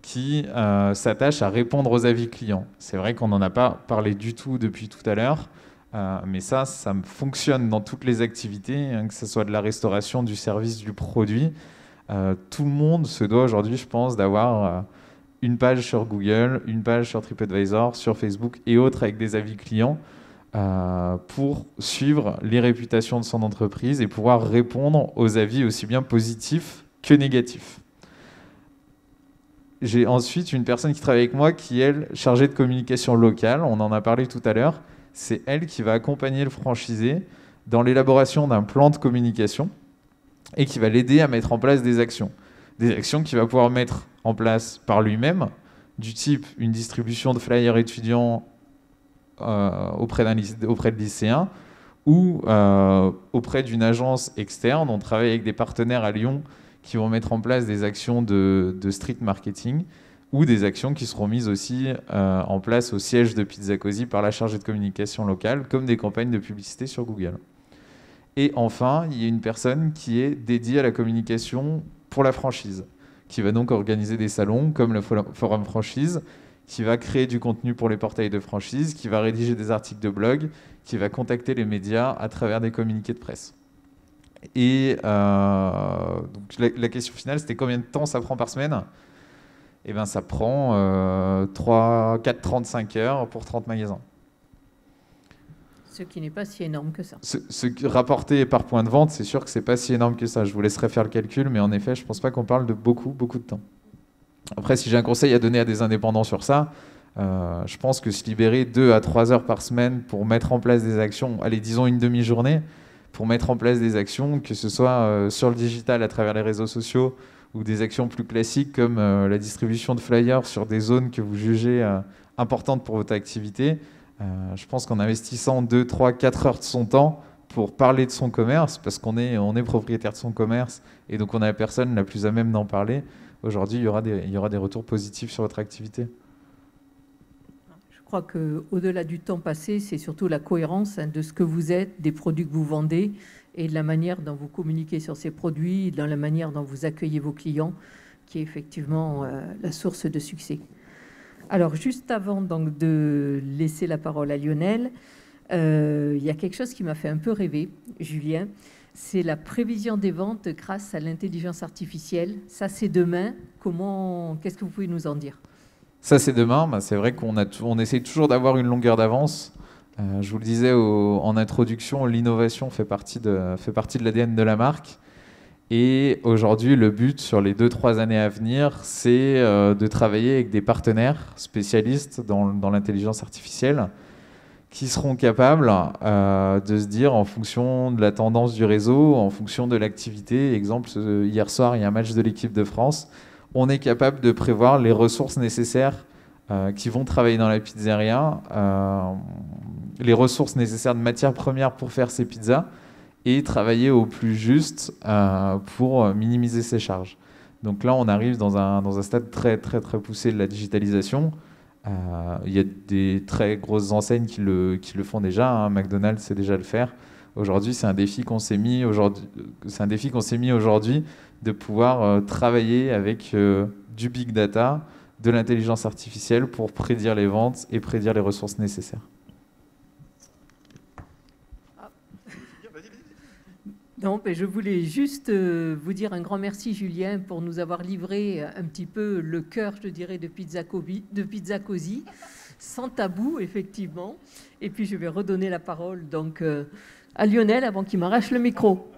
qui s'attache à répondre aux avis clients. C'est vrai qu'on n'en a pas parlé du tout depuis tout à l'heure, mais ça fonctionne dans toutes les activités, hein, que ce soit de la restauration, du service, du produit. Tout le monde se doit aujourd'hui, je pense, d'avoir une page sur Google, une page sur TripAdvisor, sur Facebook et autres avec des avis clients pour suivre les réputations de son entreprise et pouvoir répondre aux avis aussi bien positifs que négatifs. J'ai ensuite une personne qui travaille avec moi qui est, elle, chargée de communication locale. On en a parlé tout à l'heure. C'est elle qui va accompagner le franchisé dans l'élaboration d'un plan de communication et qui va l'aider à mettre en place des actions. Des actions qu'il va pouvoir mettre en place par lui-même, du type une distribution de flyers étudiants auprès de lycéens ou auprès d'une agence externe. On travaille avec des partenaires à Lyon qui vont mettre en place des actions de street marketing ou des actions qui seront mises aussi en place au siège de Pizza Cosy par la chargée de communication locale, comme des campagnes de publicité sur Google. Et enfin, il y a une personne qui est dédiée à la communication pour la franchise, qui va donc organiser des salons comme le Forum Franchise, qui va créer du contenu pour les portails de franchise, qui va rédiger des articles de blog, qui va contacter les médias à travers des communiqués de presse. Et donc la question finale, c'était combien de temps ça prend par semaine ? Eh bien, ça prend 35 heures pour 30 magasins. Ce qui n'est pas si énorme que ça. Rapporté par point de vente, c'est sûr que ce n'est pas si énorme que ça. Je vous laisserai faire le calcul, mais en effet, je ne pense pas qu'on parle de beaucoup de temps. Après, si j'ai un conseil à donner à des indépendants sur ça, je pense que se libérer 2 à 3 heures par semaine pour mettre en place des actions, allez, disons une demi-journée, pour mettre en place des actions, que ce soit sur le digital à travers les réseaux sociaux ou des actions plus classiques comme la distribution de flyers sur des zones que vous jugez importantes pour votre activité. Je pense qu'en investissant 2, 3, 4 heures de son temps pour parler de son commerce, parce qu'on est propriétaire de son commerce et donc on a la personne la plus à même d'en parler, aujourd'hui il y aura des retours positifs sur votre activité. Je crois qu'au-delà du temps passé, c'est surtout la cohérence de ce que vous êtes, des produits que vous vendez et de la manière dont vous communiquez sur ces produits, dans la manière dont vous accueillez vos clients, qui est effectivement la source de succès. Alors, juste avant donc, de laisser la parole à Lionel, il y a quelque chose qui m'a fait un peu rêver, Julien, c'est la prévision des ventes grâce à l'intelligence artificielle. Ça, c'est demain. Qu'est-ce que vous pouvez nous en dire ? Ça, c'est demain. C'est vrai qu'on essaie toujours d'avoir une longueur d'avance. Je vous le disais en introduction, l'innovation fait partie de l'ADN de la marque. Et aujourd'hui, le but sur les 2-3 années à venir, c'est de travailler avec des partenaires spécialistes dans l'intelligence artificielle qui seront capables de se dire en fonction de la tendance du réseau, en fonction de l'activité. Exemple, hier soir, il y a un match de l'équipe de France. On est capable de prévoir les ressources nécessaires qui vont travailler dans la pizzeria, les ressources nécessaires de matières premières pour faire ces pizzas et travailler au plus juste pour minimiser ces charges. Donc là, on arrive dans un stade très, très, très poussé de la digitalisation. Il y a des très grosses enseignes qui le font déjà. Hein. McDonald's sait déjà le faire. Aujourd'hui, c'est un défi qu'on s'est mis aujourd'hui de pouvoir travailler avec du big data, de l'intelligence artificielle pour prédire les ventes et prédire les ressources nécessaires. Non, mais je voulais juste vous dire un grand merci, Julien, pour nous avoir livré un petit peu le cœur, je dirais, de Pizza Cosy, sans tabou, effectivement. Et puis, je vais redonner la parole donc, à Lionel avant qu'il m'arrache le micro.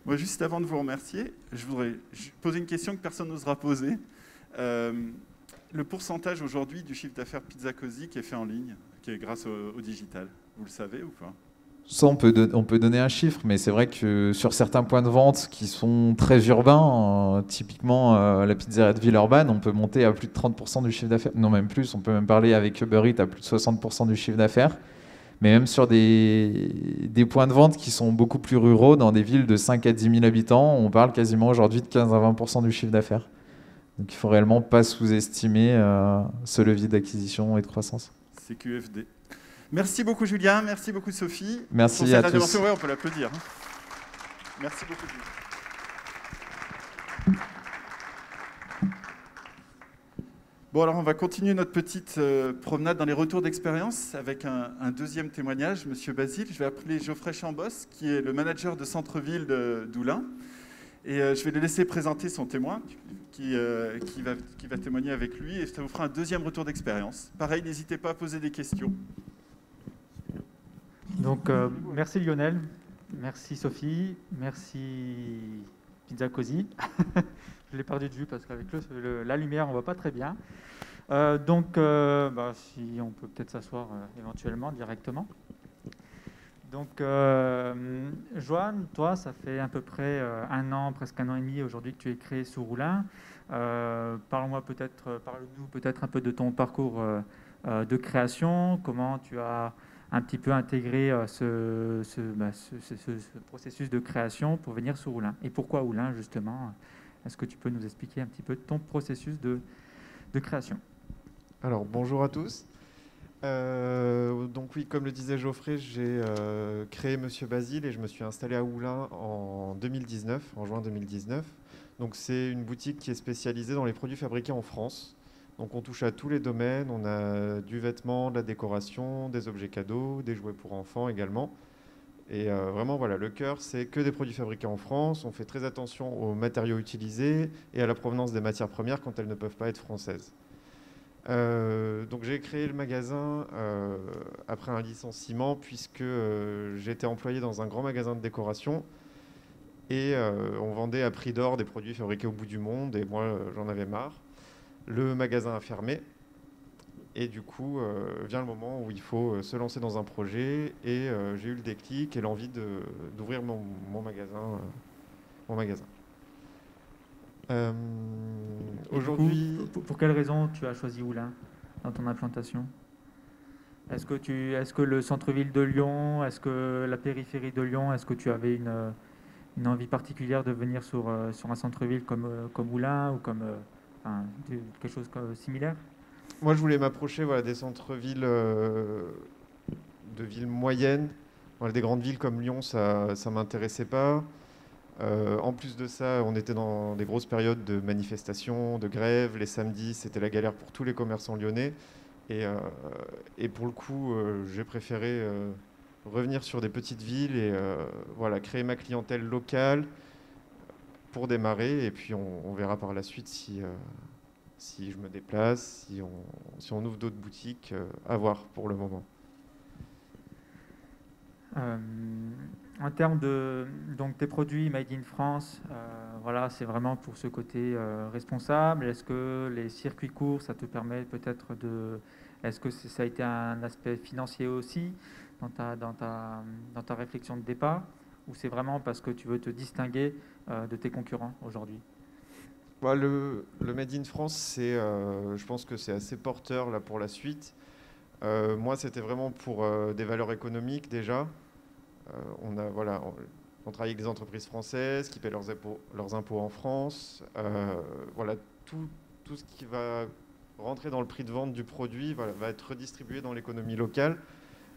Moi, juste avant de vous remercier, je voudrais poser une question que personne n'osera poser. Le pourcentage aujourd'hui du chiffre d'affaires Pizza Cosy qui est fait en ligne, qui est grâce au digital, vous le savez ou pas ? Ça, on peut donner un chiffre, mais c'est vrai que sur certains points de vente qui sont très urbains, typiquement la pizzeria de Villeurbanne, on peut monter à plus de 30% du chiffre d'affaires. Non, même plus, on peut même parler avec Uber Eats à plus de 60% du chiffre d'affaires. Mais même sur des points de vente qui sont beaucoup plus ruraux, dans des villes de 5 à 10 000 habitants, on parle quasiment aujourd'hui de 15 à 20% du chiffre d'affaires. Donc il ne faut réellement pas sous-estimer ce levier d'acquisition et de croissance. C'est QFD. Merci beaucoup Julien, merci beaucoup Sophie. Merci pour cette à tous. intervention. Ouais, on peut l'applaudir. Merci beaucoup Julien. Bon, alors on va continuer notre petite promenade dans les retours d'expérience avec un deuxième témoignage, Monsieur Basile. Je vais appeler Geoffrey Chambos, qui est le manager de centre-ville d'Oulin. Et je vais le laisser présenter son témoin, qui va témoigner avec lui. Et ça vous fera un deuxième retour d'expérience. Pareil, n'hésitez pas à poser des questions. Donc, merci Lionel, merci Sophie, merci Pizza Cosy. Je l'ai perdu de vue parce qu'avec la lumière, on ne voit pas très bien. Si on peut peut-être s'asseoir éventuellement directement. Donc, Joanne, toi, ça fait à peu près un an, presque un an et demi aujourd'hui que tu es créé sous Roulin. Parle-nous peut-être un peu de ton parcours de création, comment tu as un petit peu intégré ce processus de création pour venir sur Oulin. Et pourquoi Oulin, justement? Est-ce que tu peux nous expliquer un petit peu ton processus de création? Alors, bonjour à tous. Donc oui, comme le disait Geoffrey, j'ai créé Monsieur Basile et je me suis installé à Oulin en 2019, en juin 2019. Donc c'est une boutique qui est spécialisée dans les produits fabriqués en France. Donc on touche à tous les domaines, on a du vêtement, de la décoration, des objets cadeaux, des jouets pour enfants également. Et vraiment, voilà, le cœur, c'est que des produits fabriqués en France. On fait très attention aux matériaux utilisés et à la provenance des matières premières quand elles ne peuvent pas être françaises. Donc j'ai créé le magasin après un licenciement puisque j'étais employé dans un grand magasin de décoration et on vendait à prix d'or des produits fabriqués au bout du monde et moi j'en avais marre. Le magasin a fermé et du coup vient le moment où il faut se lancer dans un projet et j'ai eu le déclic et l'envie d'ouvrir mon magasin. Aujourd'hui, pour quelle raison tu as choisi Oulin dans ton implantation? Est-ce que le centre-ville de Lyon, est-ce que la périphérie de Lyon, est-ce que tu avais une envie particulière de venir sur un centre-ville comme Oulin ou quelque chose similaire? Moi, je voulais m'approcher des centres-villes de villes moyennes. Des grandes villes comme Lyon, ça ne m'intéressait pas. En plus de ça, on était dans des grosses périodes de manifestations, de grèves. Les samedis, c'était la galère pour tous les commerçants lyonnais. Et pour le coup, j'ai préféré revenir sur des petites villes et créer ma clientèle locale pour démarrer. Et puis, on verra par la suite si je me déplace, si on ouvre d'autres boutiques, à voir pour le moment. En termes de tes produits Made in France, c'est vraiment pour ce côté responsable. Est-ce que les circuits courts, ça te permet peut-être est-ce que ça a été un aspect financier aussi dans ta réflexion de départ, ou c'est vraiment parce que tu veux te distinguer de tes concurrents aujourd'hui? Le Made in France, je pense que c'est assez porteur là pour la suite. Moi, c'était vraiment pour des valeurs économiques déjà. On travaille avec des entreprises françaises qui paient leurs impôts en France. Tout ce qui va rentrer dans le prix de vente du produit va être redistribué dans l'économie locale.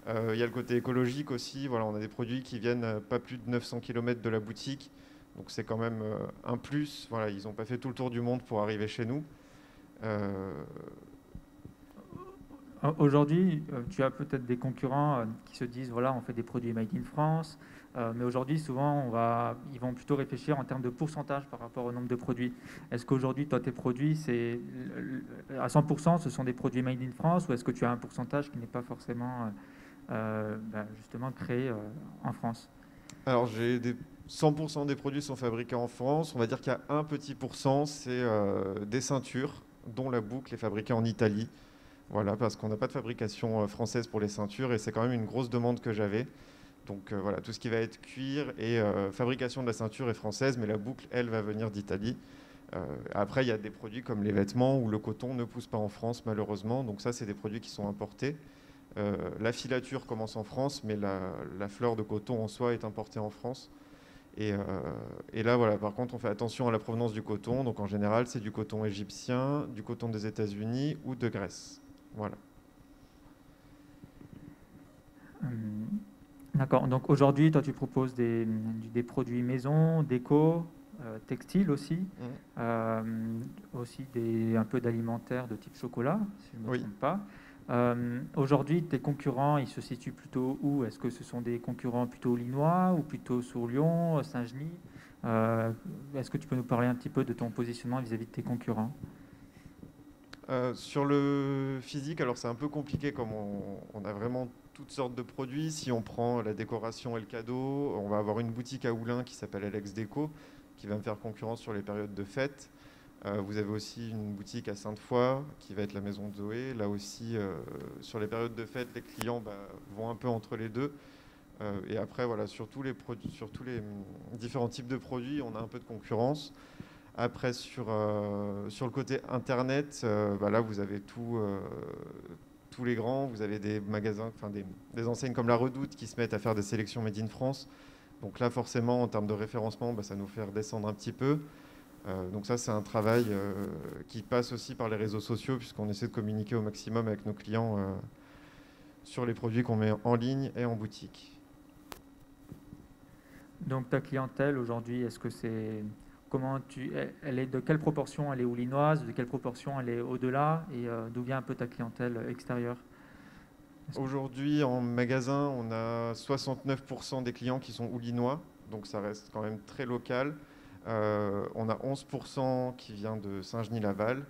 Il y a le côté écologique aussi. On a des produits qui viennent pas plus de 900 km de la boutique. Donc c'est quand même un plus. Ils n'ont pas fait tout le tour du monde pour arriver chez nous. Aujourd'hui, tu as peut-être des concurrents qui se disent on fait des produits made in France, mais aujourd'hui, souvent, ils vont plutôt réfléchir en termes de pourcentage par rapport au nombre de produits. Est-ce qu'aujourd'hui, toi, tes produits, c'est à 100%, ce sont des produits made in France, ou est-ce que tu as un pourcentage qui n'est pas forcément justement créé en France? Alors, 100% des produits sont fabriqués en France. On va dire qu'il y a un petit pourcent, c'est des ceintures, dont la boucle est fabriquée en Italie. Parce qu'on n'a pas de fabrication française pour les ceintures et c'est quand même une grosse demande que j'avais. Donc tout ce qui va être cuir et fabrication de la ceinture est française, mais la boucle, elle, va venir d'Italie. Après, il y a des produits comme les vêtements où le coton ne pousse pas en France, malheureusement. Donc ça, c'est des produits qui sont importés. La filature commence en France, mais la fleur de coton en soi est importée en France. Et là, voilà, par contre, on fait attention à la provenance du coton. Donc, en général, c'est du coton égyptien, du coton des États-Unis ou de Grèce. Voilà. D'accord. Donc, aujourd'hui, toi, tu proposes des produits maison, déco, textile aussi, aussi un peu d'alimentaire de type chocolat, si je ne me trompe pas. Aujourd'hui, tes concurrents, ils se situent plutôt où? Est-ce que ce sont des concurrents plutôt linois ou plutôt sur Lyon, Saint-Genis? Est-ce que tu peux nous parler un petit peu de ton positionnement vis-à-vis de tes concurrents? Sur le physique, alors c'est un peu compliqué comme on a vraiment toutes sortes de produits. Si on prend la décoration et le cadeau, on va avoir une boutique à Oulin qui s'appelle Alex Déco, qui va me faire concurrence sur les périodes de fête. Vous avez aussi une boutique à Sainte-Foy qui va être la maison de Zoé. Là aussi, sur les périodes de fête, les clients vont un peu entre les deux. Et après, voilà, sur tous les différents types de produits, on a un peu de concurrence. Après, sur le côté Internet, là, vous avez tous les grands. Vous avez des magasins, des enseignes comme La Redoute qui se mettent à faire des sélections Made in France. Donc là, forcément, en termes de référencement, ça nous fait redescendre un petit peu. Donc ça, c'est un travail qui passe aussi par les réseaux sociaux, puisqu'on essaie de communiquer au maximum avec nos clients sur les produits qu'on met en ligne et en boutique. Donc ta clientèle aujourd'hui, est-ce que c'est elle est de quelle proportion elle est oulinoise, de quelle proportion elle est au-delà, et d'où vient un peu ta clientèle extérieure? Aujourd'hui, en magasin, on a 69% des clients qui sont oulinois, donc ça reste quand même très local. On a 11% qui vient de Saint-Genis-Laval,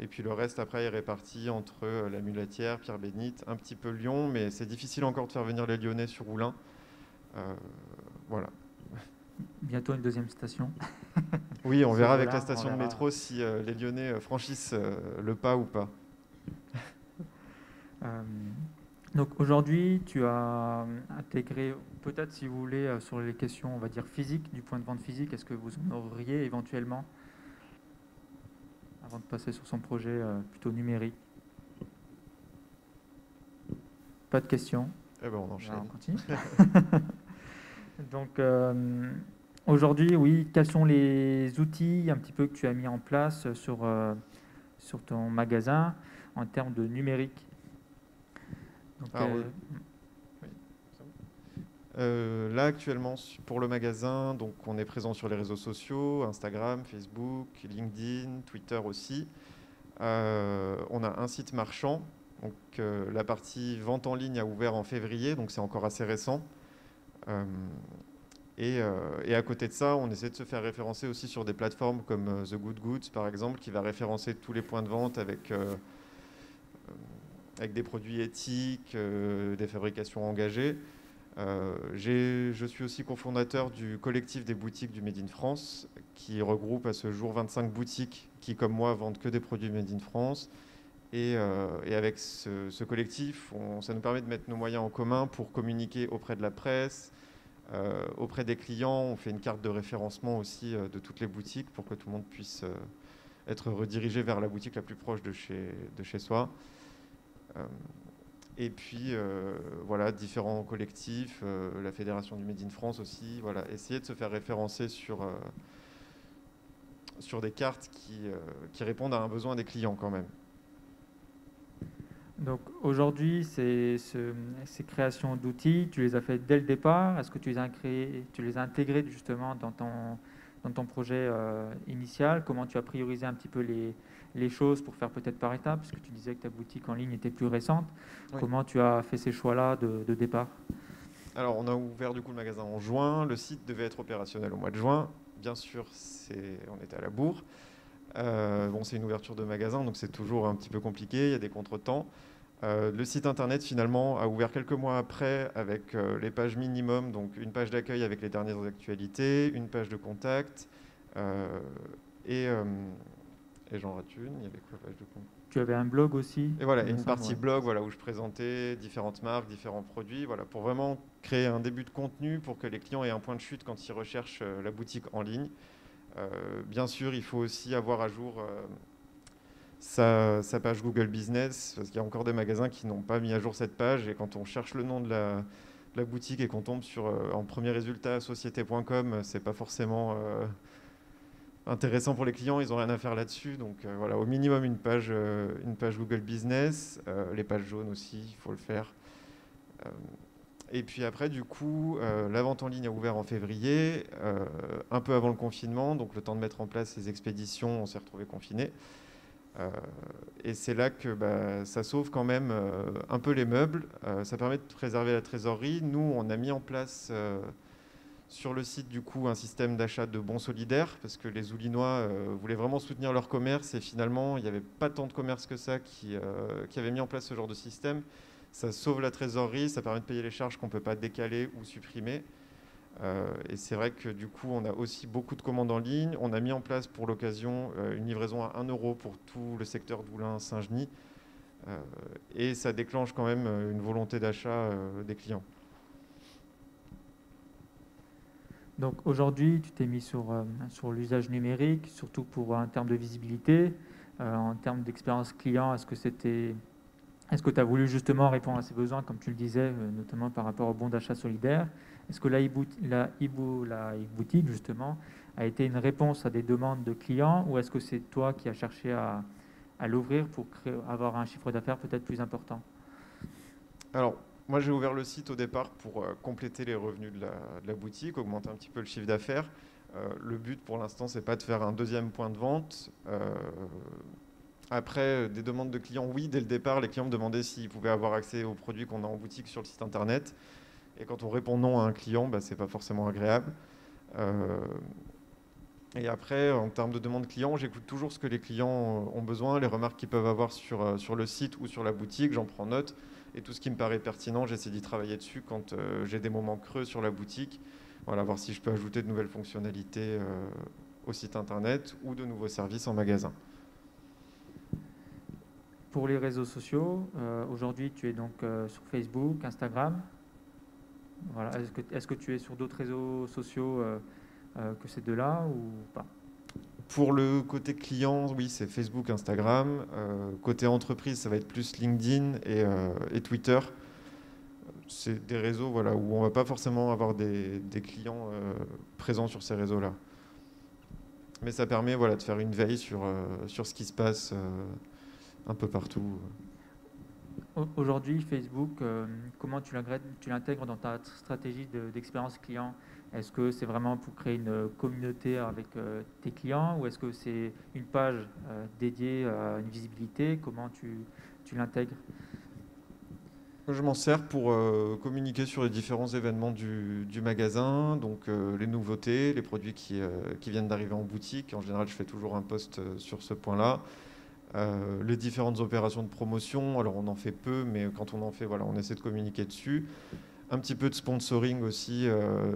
et puis le reste après est réparti entre la Mulatière, Pierre-Bénite, un petit peu Lyon, mais c'est difficile encore de faire venir les Lyonnais sur Oulin. Voilà. Bientôt une deuxième station. Oui, on verra avec la station de métro si les Lyonnais franchissent le pas ou pas. Donc aujourd'hui, tu as intégré, peut-être si vous voulez, sur les questions, on va dire physiques, du point de vente physique, est-ce que vous en auriez éventuellement, avant de passer sur son projet plutôt numérique? Pas de questions? Eh ben on enchaîne. Alors, on continue. Donc aujourd'hui, oui, quels sont les outils un petit peu que tu as mis en place sur ton magasin en termes de numérique? Donc, là actuellement pour le magasin, donc on est présent sur les réseaux sociaux, Instagram, Facebook, LinkedIn, Twitter aussi. On a un site marchand, donc la partie vente en ligne a ouvert en février, donc c'est encore assez récent. Et à côté de ça, on essaie de se faire référencer aussi sur des plateformes comme The Good Goods par exemple, qui va référencer tous les points de vente avec des produits éthiques, des fabrications engagées. Je suis aussi cofondateur du collectif des boutiques du Made in France, qui regroupe à ce jour 25 boutiques qui, comme moi, vendent que des produits Made in France. Et avec ce collectif, ça nous permet de mettre nos moyens en commun pour communiquer auprès de la presse, auprès des clients. On fait une carte de référencement aussi de toutes les boutiques pour que tout le monde puisse être redirigé vers la boutique la plus proche de chez soi. Et puis, voilà, différents collectifs, la Fédération du Made in France aussi, voilà, essayer de se faire référencer sur des cartes qui répondent à un besoin des clients quand même. Donc aujourd'hui, ces créations d'outils, tu les as faites dès le départ. Est-ce que tu les as intégrés justement dans ton projet initial? Comment tu as priorisé un petit peu les choses pour faire peut-être par étapes, puisque tu disais que ta boutique en ligne était plus récente. Oui. Comment tu as fait ces choix-là de départ? Alors, on a ouvert du coup le magasin en juin. Le site devait être opérationnel au mois de juin. Bien sûr, on était à la bourre. C'est une ouverture de magasin, donc c'est toujours un petit peu compliqué. Il y a des contretemps. Le site internet, finalement, a ouvert quelques mois après avec les pages minimum, donc une page d'accueil avec les dernières actualités, une page de contact et j'en rate une, il y avait quoi, page de contact? Tu avais un blog aussi? Et voilà, une partie blog voilà, où je présentais différentes marques, différents produits, voilà, pour vraiment créer un début de contenu pour que les clients aient un point de chute quand ils recherchent la boutique en ligne. Bien sûr, il faut aussi avoir à jour sa page Google Business, parce qu'il y a encore des magasins qui n'ont pas mis à jour cette page, et quand on cherche le nom de la boutique et qu'on tombe en premier résultat société.com, c'est pas forcément intéressant pour les clients, ils n'ont rien à faire là-dessus. Donc voilà, au minimum une page Google Business, les pages jaunes aussi, il faut le faire. Et puis après, du coup, la vente en ligne a ouvert en février, un peu avant le confinement, donc le temps de mettre en place ces expéditions, on s'est retrouvé confinés. Et c'est là que ça sauve quand même un peu les meubles, ça permet de préserver la trésorerie. Nous, on a mis en place sur le site du coup un système d'achat de bons solidaires, parce que les Oulinois voulaient vraiment soutenir leur commerce, et finalement, il n'y avait pas tant de commerces que ça qui avaient mis en place ce genre de système. Ça sauve la trésorerie, ça permet de payer les charges qu'on ne peut pas décaler ou supprimer. Et c'est vrai que du coup, on a aussi beaucoup de commandes en ligne. On a mis en place pour l'occasion une livraison à 1 € pour tout le secteur d'Oulin-Saint-Genis. Et ça déclenche quand même une volonté d'achat des clients. Donc aujourd'hui, tu t'es mis sur l'usage numérique, surtout en termes de visibilité, en termes d'expérience client. Est-ce que tu as voulu justement répondre à ces besoins, comme tu le disais, notamment par rapport au bon d'achat solidaire? Est-ce que la e-boutique, justement, a été une réponse à des demandes de clients, ou est-ce que c'est toi qui as cherché à l'ouvrir pour avoir un chiffre d'affaires peut-être plus important? Alors, moi, j'ai ouvert le site au départ pour compléter les revenus de la boutique, augmenter un petit peu le chiffre d'affaires. Le but, pour l'instant, c'est pas de faire un deuxième point de vente. Après, des demandes de clients, oui, dès le départ, les clients me demandaient s'ils pouvaient avoir accès aux produits qu'on a en boutique sur le site internet. Et quand on répond non à un client, ce n'est pas forcément agréable. Et après, en termes de demande client, j'écoute toujours ce que les clients ont besoin, les remarques qu'ils peuvent avoir sur le site ou sur la boutique, j'en prends note. Et tout ce qui me paraît pertinent, j'essaie d'y travailler dessus quand j'ai des moments creux sur la boutique. Voilà, voir si je peux ajouter de nouvelles fonctionnalités au site internet ou de nouveaux services en magasin. Pour les réseaux sociaux, aujourd'hui tu es donc sur Facebook, Instagram. Voilà. Est-ce que tu es sur d'autres réseaux sociaux que ces deux-là ou pas? Pour le côté client, oui, c'est Facebook, Instagram. Côté entreprise, ça va être plus LinkedIn et Twitter. C'est des réseaux où on ne va pas forcément avoir des clients présents sur ces réseaux-là. Mais ça permet de faire une veille sur ce qui se passe un peu partout. Aujourd'hui, Facebook, comment tu l'intègres dans ta stratégie d'expérience client? Est-ce que c'est vraiment pour créer une communauté avec tes clients, ou est-ce que c'est une page dédiée à une visibilité? Comment tu l'intègres? Je m'en sers pour communiquer sur les différents événements du magasin, donc les nouveautés, les produits qui viennent d'arriver en boutique. En général, je fais toujours un post sur ce point-là. Les différentes opérations de promotion, alors on en fait peu, mais quand on en fait, on essaie de communiquer dessus. Un petit peu de sponsoring aussi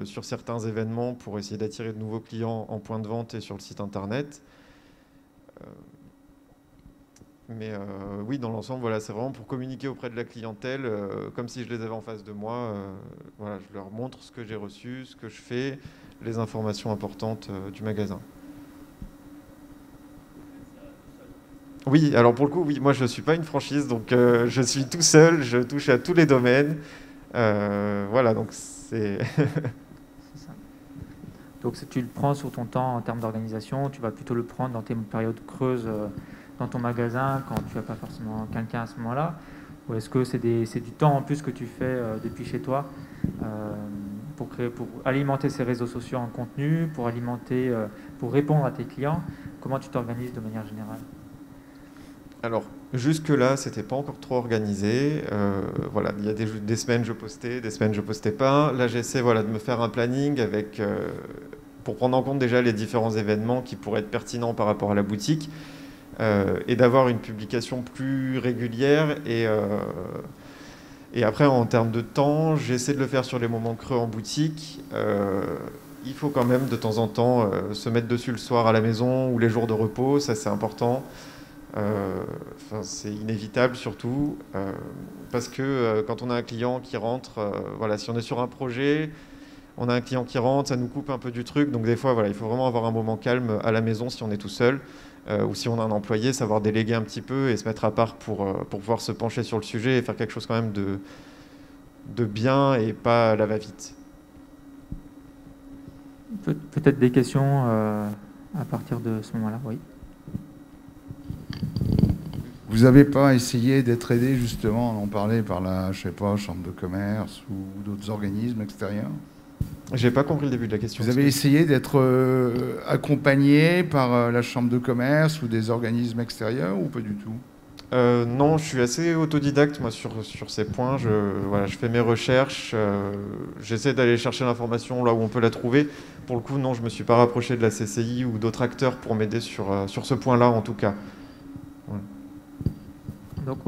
sur certains événements pour essayer d'attirer de nouveaux clients en point de vente et sur le site internet. Mais oui, dans l'ensemble, c'est vraiment pour communiquer auprès de la clientèle, comme si je les avais en face de moi. Je leur montre ce que j'ai reçu, ce que je fais, les informations importantes du magasin. Oui, alors pour le coup, oui, moi je ne suis pas une franchise, donc je suis tout seul, je touche à tous les domaines. Voilà, donc c'est... C'est ça. Donc tu le prends sur ton temps en termes d'organisation, tu vas plutôt le prendre dans tes périodes creuses dans ton magasin, quand tu n'as pas forcément quelqu'un à ce moment-là, ou est-ce que c'est du temps en plus que tu fais depuis chez toi pour alimenter ces réseaux sociaux en contenu, pour répondre à tes clients? Comment tu t'organises de manière générale? Alors, jusque-là, c'était pas encore trop organisé. Il y a des semaines je postais, des semaines je postais pas. Là, j'essaie de me faire un planning pour prendre en compte déjà les différents événements qui pourraient être pertinents par rapport à la boutique et d'avoir une publication plus régulière. Et après, en termes de temps, j'essaie de le faire sur les moments creux en boutique. Il faut quand même de temps en temps se mettre dessus le soir à la maison ou les jours de repos, ça c'est important. C'est inévitable surtout parce que quand on a un client qui rentre, si on est sur un projet, on a un client qui rentre, ça nous coupe un peu du truc, donc des fois il faut vraiment avoir un moment calme à la maison si on est tout seul ou si on a un employé, savoir déléguer un petit peu et se mettre à part pour pouvoir se pencher sur le sujet et faire quelque chose quand même bien et pas à la va-vite. Peut-être des questions à partir de ce moment-là, oui. Vous n'avez pas essayé d'être aidé justement, on en parlait par la, je sais pas, chambre de commerce ou d'autres organismes extérieurs? J'ai pas compris le début de la question. Vous avez essayé d'être accompagné par la chambre de commerce ou des organismes extérieurs ou pas du tout? Non, je suis assez autodidacte moi sur ces points. Je fais mes recherches, j'essaie d'aller chercher l'information là où on peut la trouver. Pour le coup, non, je me suis pas rapproché de la CCI ou d'autres acteurs pour m'aider sur ce point-là en tout cas. Voilà. Donc,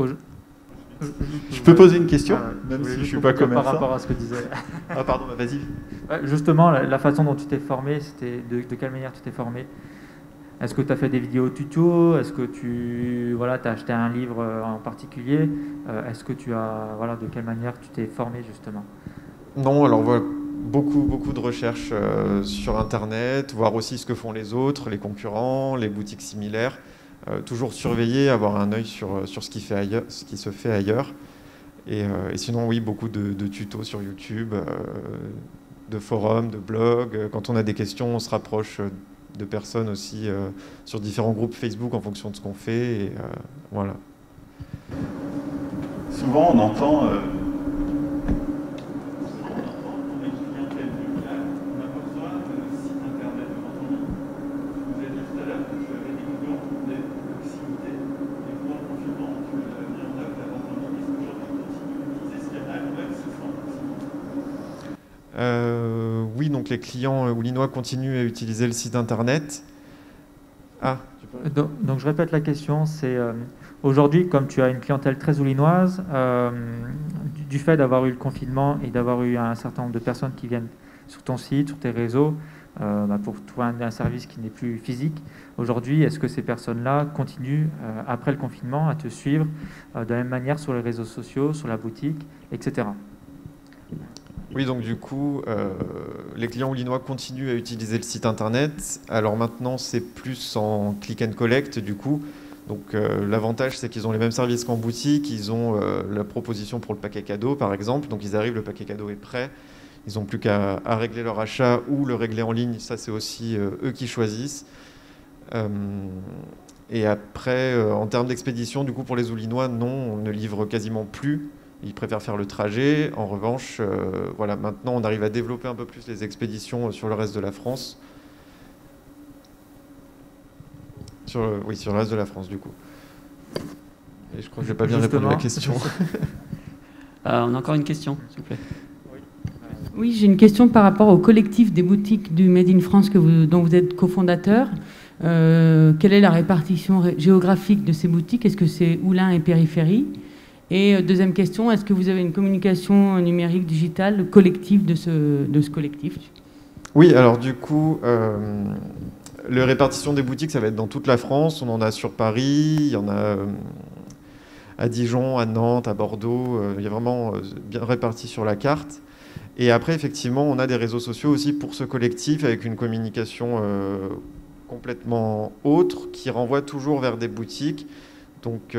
je peux poser une question, même si je suis pas commerçant. Par rapport à ce que disait. Ah pardon, vas-y. Justement, la façon dont tu t'es formé, c'était de quelle manière tu t'es formé? Est-ce que tu as fait des vidéos tuto? Est-ce que tu as acheté un livre en particulier? Est-ce que tu as de quelle manière tu t'es formé justement? Non, alors voilà, beaucoup de recherches sur Internet, voir aussi ce que font les autres, les concurrents, les boutiques similaires. Toujours surveiller, avoir un œil sur ce qui se fait ailleurs. Et sinon, oui, beaucoup de tutos sur YouTube, de forums, de blogs. Quand on a des questions, on se rapproche de personnes aussi sur différents groupes Facebook en fonction de ce qu'on fait. Et voilà. Souvent, on entend... Oui, donc les clients oulinois continuent à utiliser le site internet. Donc je répète la question, c'est aujourd'hui, comme tu as une clientèle très oulinoise, du fait d'avoir eu le confinement et d'avoir eu un certain nombre de personnes qui viennent sur ton site, sur tes réseaux, pour trouver un service qui n'est plus physique, aujourd'hui, est-ce que ces personnes-là continuent, après le confinement, à te suivre de la même manière sur les réseaux sociaux, sur la boutique, etc. Oui, donc du coup, les clients oulinois continuent à utiliser le site internet. Alors maintenant, c'est plus en click and collect, du coup. Donc l'avantage, c'est qu'ils ont les mêmes services qu'en boutique. Ils ont la proposition pour le paquet cadeau, par exemple. Donc ils arrivent, le paquet cadeau est prêt. Ils n'ont plus qu'à régler leur achat ou le régler en ligne. Ça, c'est aussi eux qui choisissent. Et après, en termes d'expédition, du coup, pour les oulinois, non, on ne livre quasiment plus. Ils préfèrent faire le trajet. En revanche, maintenant, on arrive à développer un peu plus les expéditions sur le reste de la France. Sur le reste de la France, du coup. Et je crois que je n'ai pas bien répondu à la question. On a encore une question, s'il vous plaît. Oui, j'ai une question par rapport au collectif des boutiques du Made in France dont vous êtes cofondateur. Quelle est la répartition géographique de ces boutiques? Est-ce que c'est Oulin et périphérie? Et deuxième question, est-ce que vous avez une communication numérique, digitale, collective de ce collectif? Oui, alors du coup, la répartition des boutiques, ça va être dans toute la France. On en a sur Paris, il y en a à Dijon, à Nantes, à Bordeaux. Il y a vraiment bien réparti sur la carte. Et après, effectivement, on a des réseaux sociaux aussi pour ce collectif avec une communication complètement autre qui renvoie toujours vers des boutiques. Donc,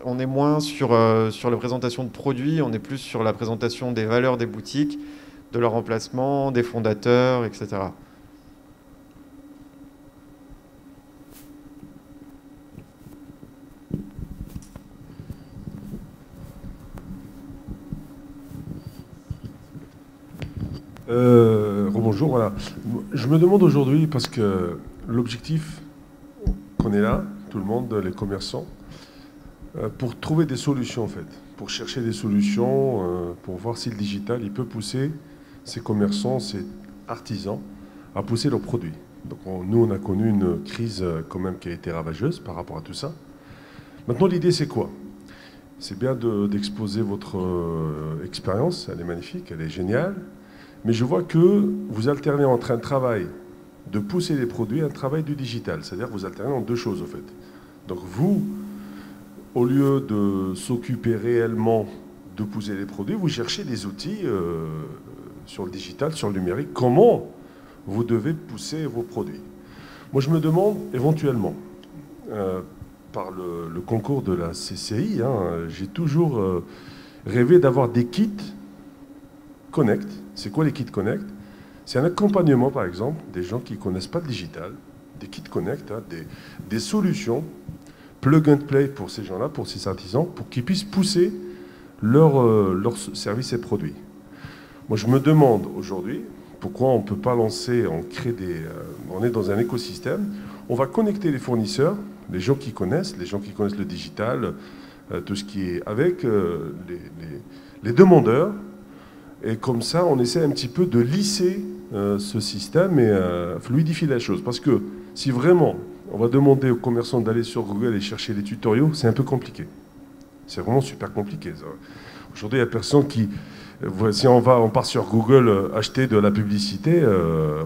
on est moins sur la présentation de produits, on est plus sur la présentation des valeurs des boutiques, de leur emplacement, des fondateurs, etc. Rebonjour, voilà. Je me demande aujourd'hui, parce que l'objectif qu'on est là, tout le monde, les commerçants, pour trouver des solutions en fait, pour chercher des solutions, pour voir si le digital il peut pousser ces commerçants, ces artisans à pousser leurs produits. Donc nous on a connu une crise quand même qui a été ravageuse par rapport à tout ça. Maintenant l'idée c'est quoi? C'est bien d'exposer votre expérience, elle est magnifique, elle est géniale, mais je vois que vous alternez entre un travail de pousser les produits et un travail du digital, c'est-à-dire que vous alternez en deux choses en fait. Donc vous, au lieu de s'occuper réellement de pousser les produits, vous cherchez des outils sur le digital, sur le numérique. Comment vous devez pousser vos produits? Moi, je me demande éventuellement, par le concours de la CCI, j'ai toujours rêver d'avoir des kits Connect. C'est quoi les kits Connect? C'est un accompagnement, par exemple, des gens qui ne connaissent pas le digital, des kits Connect, hein, des solutions plug and play pour ces gens-là, pour ces artisans, pour qu'ils puissent pousser leurs services et produits. Moi, je me demande aujourd'hui pourquoi on ne peut pas lancer, on est dans un écosystème, on va connecter les fournisseurs, les gens qui connaissent le digital, tout ce qui est avec les demandeurs, et comme ça, on essaie un petit peu de lisser ce système et fluidifier la chose. Parce que si vraiment on va demander aux commerçants d'aller sur Google et chercher les tutoriaux, c'est un peu compliqué. C'est vraiment super compliqué. Aujourd'hui, il n'y a personne qui... Si on part sur Google acheter de la publicité,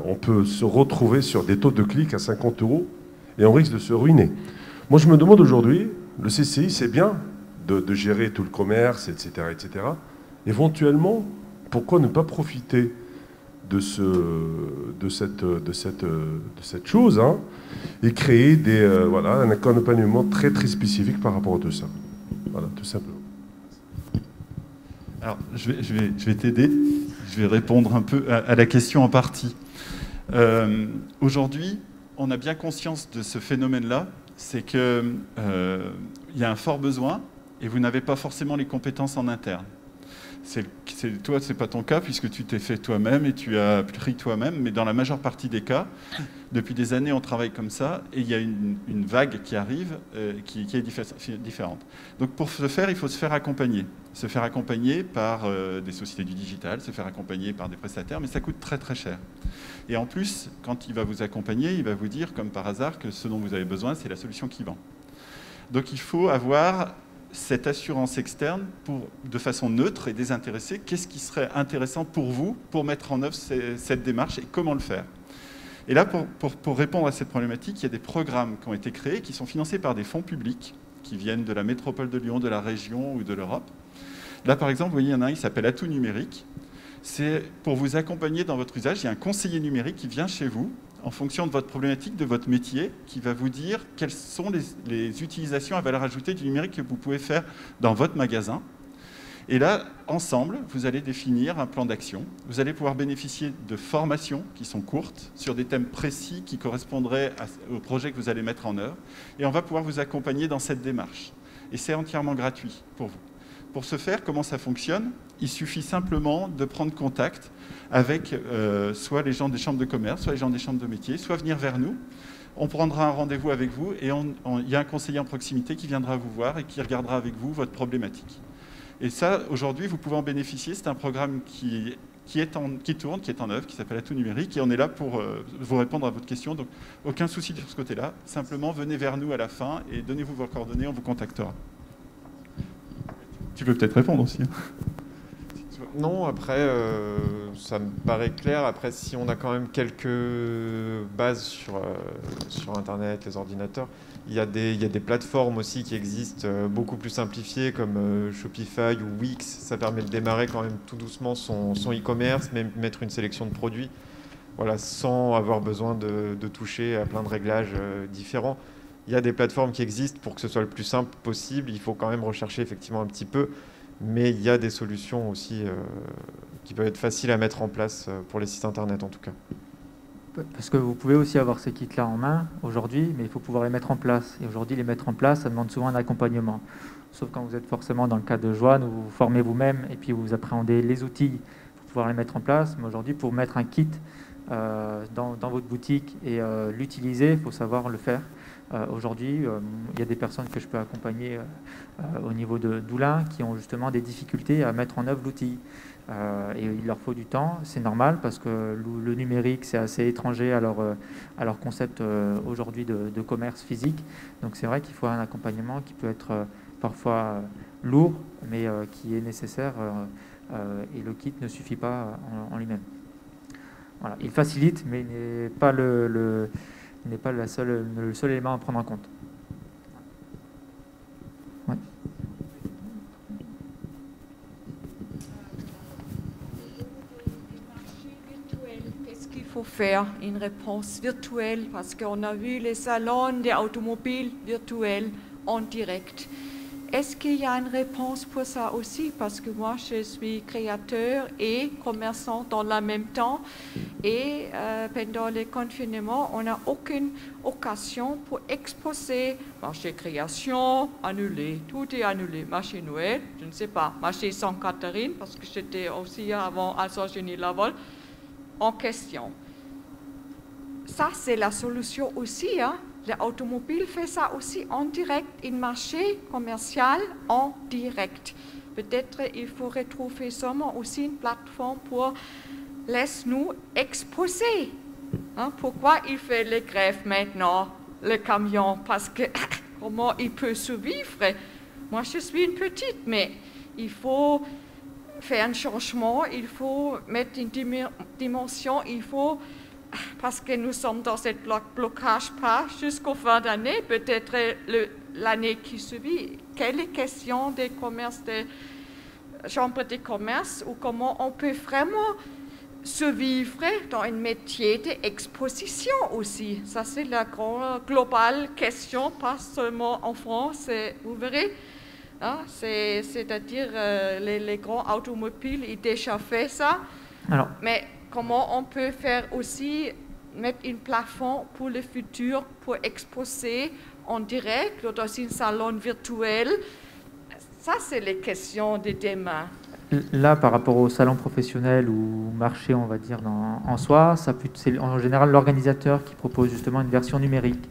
on peut se retrouver sur des taux de clics à 50 € et on risque de se ruiner. Moi, je me demande aujourd'hui, le CCI, c'est bien de gérer tout le commerce, etc., etc. Éventuellement, pourquoi ne pas profiter de cette chose, hein, et créer un accompagnement très très spécifique par rapport à tout ça. Voilà, tout simplement. Alors, je vais t'aider. Je vais répondre un peu à la question en partie. Aujourd'hui, on a bien conscience de ce phénomène-là, c'est qu'il y a un fort besoin et vous n'avez pas forcément les compétences en interne. Toi, ce n'est pas ton cas puisque tu t'es fait toi-même et tu as pris toi-même, mais dans la majeure partie des cas, depuis des années, on travaille comme ça et il y a une vague qui arrive qui est différente. Donc pour ce faire, il faut se faire accompagner. Se faire accompagner par des sociétés du digital, se faire accompagner par des prestataires, mais ça coûte très très cher. Et en plus, quand il va vous accompagner, il va vous dire, comme par hasard, que ce dont vous avez besoin, c'est la solution qui vend. Donc il faut avoir cette assurance externe de façon neutre et désintéressée. Qu'est-ce qui serait intéressant pour vous pour mettre en œuvre cette démarche et comment le faire? Et là, pour répondre à cette problématique, il y a des programmes qui ont été créés, qui sont financés par des fonds publics, qui viennent de la métropole de Lyon, de la région ou de l'Europe. Là, par exemple, vous voyez, il y en a un, il s'appelle Atout Numérique. C'est pour vous accompagner dans votre usage. Il y a un conseiller numérique qui vient chez vous, en fonction de votre problématique, de votre métier, qui va vous dire quelles sont les utilisations à valeur ajoutée du numérique que vous pouvez faire dans votre magasin. Et là, ensemble, vous allez définir un plan d'action. Vous allez pouvoir bénéficier de formations qui sont courtes, sur des thèmes précis qui correspondraient au projet que vous allez mettre en œuvre. Et on va pouvoir vous accompagner dans cette démarche. Et c'est entièrement gratuit pour vous. Pour ce faire, comment ça fonctionne? Il suffit simplement de prendre contact avec soit les gens des chambres de commerce, soit les gens des chambres de métiers, soit venir vers nous. On prendra un rendez-vous avec vous et il y a un conseiller en proximité qui viendra vous voir et qui regardera avec vous votre problématique. Et ça, aujourd'hui, vous pouvez en bénéficier. C'est un programme qui tourne, qui est en œuvre, qui s'appelle Atout Numérique, et on est là pour vous répondre à votre question. Donc, aucun souci de ce côté-là. Simplement, venez vers nous à la fin et donnez-vous vos coordonnées, on vous contactera. Tu peux peut-être répondre aussi. Non, après, ça me paraît clair. Après, si on a quand même quelques bases sur Internet, les ordinateurs, il y a des plateformes aussi qui existent beaucoup plus simplifiées comme Shopify ou Wix. Ça permet de démarrer quand même tout doucement son e-commerce, même mettre une sélection de produits, voilà, sans avoir besoin de toucher à plein de réglages différents. Il y a des plateformes qui existent pour que ce soit le plus simple possible. Il faut quand même rechercher effectivement un petit peu. Mais il y a des solutions aussi qui peuvent être faciles à mettre en place pour les sites internet en tout cas. Parce que vous pouvez aussi avoir ces kits-là en main aujourd'hui, mais il faut pouvoir les mettre en place. Et aujourd'hui, les mettre en place, ça demande souvent un accompagnement. Sauf quand vous êtes forcément dans le cadre de Joanne, où vous vous formez vous-même et puis vous appréhendez les outils pour pouvoir les mettre en place. Mais aujourd'hui, pour mettre un kit dans votre boutique et l'utiliser, il faut savoir le faire. Aujourd'hui, il y a des personnes que je peux accompagner au niveau d'Oulin qui ont justement des difficultés à mettre en œuvre l'outil. Et il leur faut du temps, c'est normal parce que le numérique c'est assez étranger à leur concept aujourd'hui de commerce physique. Donc c'est vrai qu'il faut un accompagnement qui peut être parfois lourd mais qui est nécessaire et le kit ne suffit pas en lui-même. Voilà. Il facilite mais n'est pas le seul élément à prendre en compte. Ouais. Qu'est-ce qu'il faut faire? Une réponse virtuelle, parce qu'on a vu les salons des automobiles virtuels en direct. est-ce qu'il y a une réponse pour ça aussi? Parce que moi, je suis créateur et commerçant dans le même temps. Et pendant le confinement, on n'a aucune occasion pour exposer. Marché création, annulé. Tout est annulé. Marché Noël, je ne sais pas. Marché Sainte-Catherine, parce que j'étais aussi avant à Saint-Genis-la-Vol, en question. Ça, c'est la solution aussi, hein? L'automobile fait ça aussi en direct, un marché commercial en direct. Peut-être il faudrait trouver seulement aussi une plateforme pour laisse-nous exposer. Hein? Pourquoi il fait les grèves maintenant, le camion? Parce que comment il peut survivre? Moi, je suis une petite, mais il faut faire un changement, il faut mettre une dimension, il faut... Parce que nous sommes dans ce blocage pas jusqu'au fin d'année, peut-être l'année qui suit. Quelle est la question des commerces, des chambres de commerce, ou comment on peut vraiment survivre dans un métier d'exposition aussi? Ça, c'est la grande, globale question, pas seulement en France, vous verrez. Hein, c'est-à-dire, les grands automobiles, ils ont déjà fait ça. Alors, mais comment on peut faire aussi, mettre un plafond pour le futur, pour exposer en direct ou dans un salon virtuel? Ça, c'est les questions de demain. Là, par rapport au salon professionnel ou marché, on va dire, en soi, c'est en général l'organisateur qui propose justement une version numérique.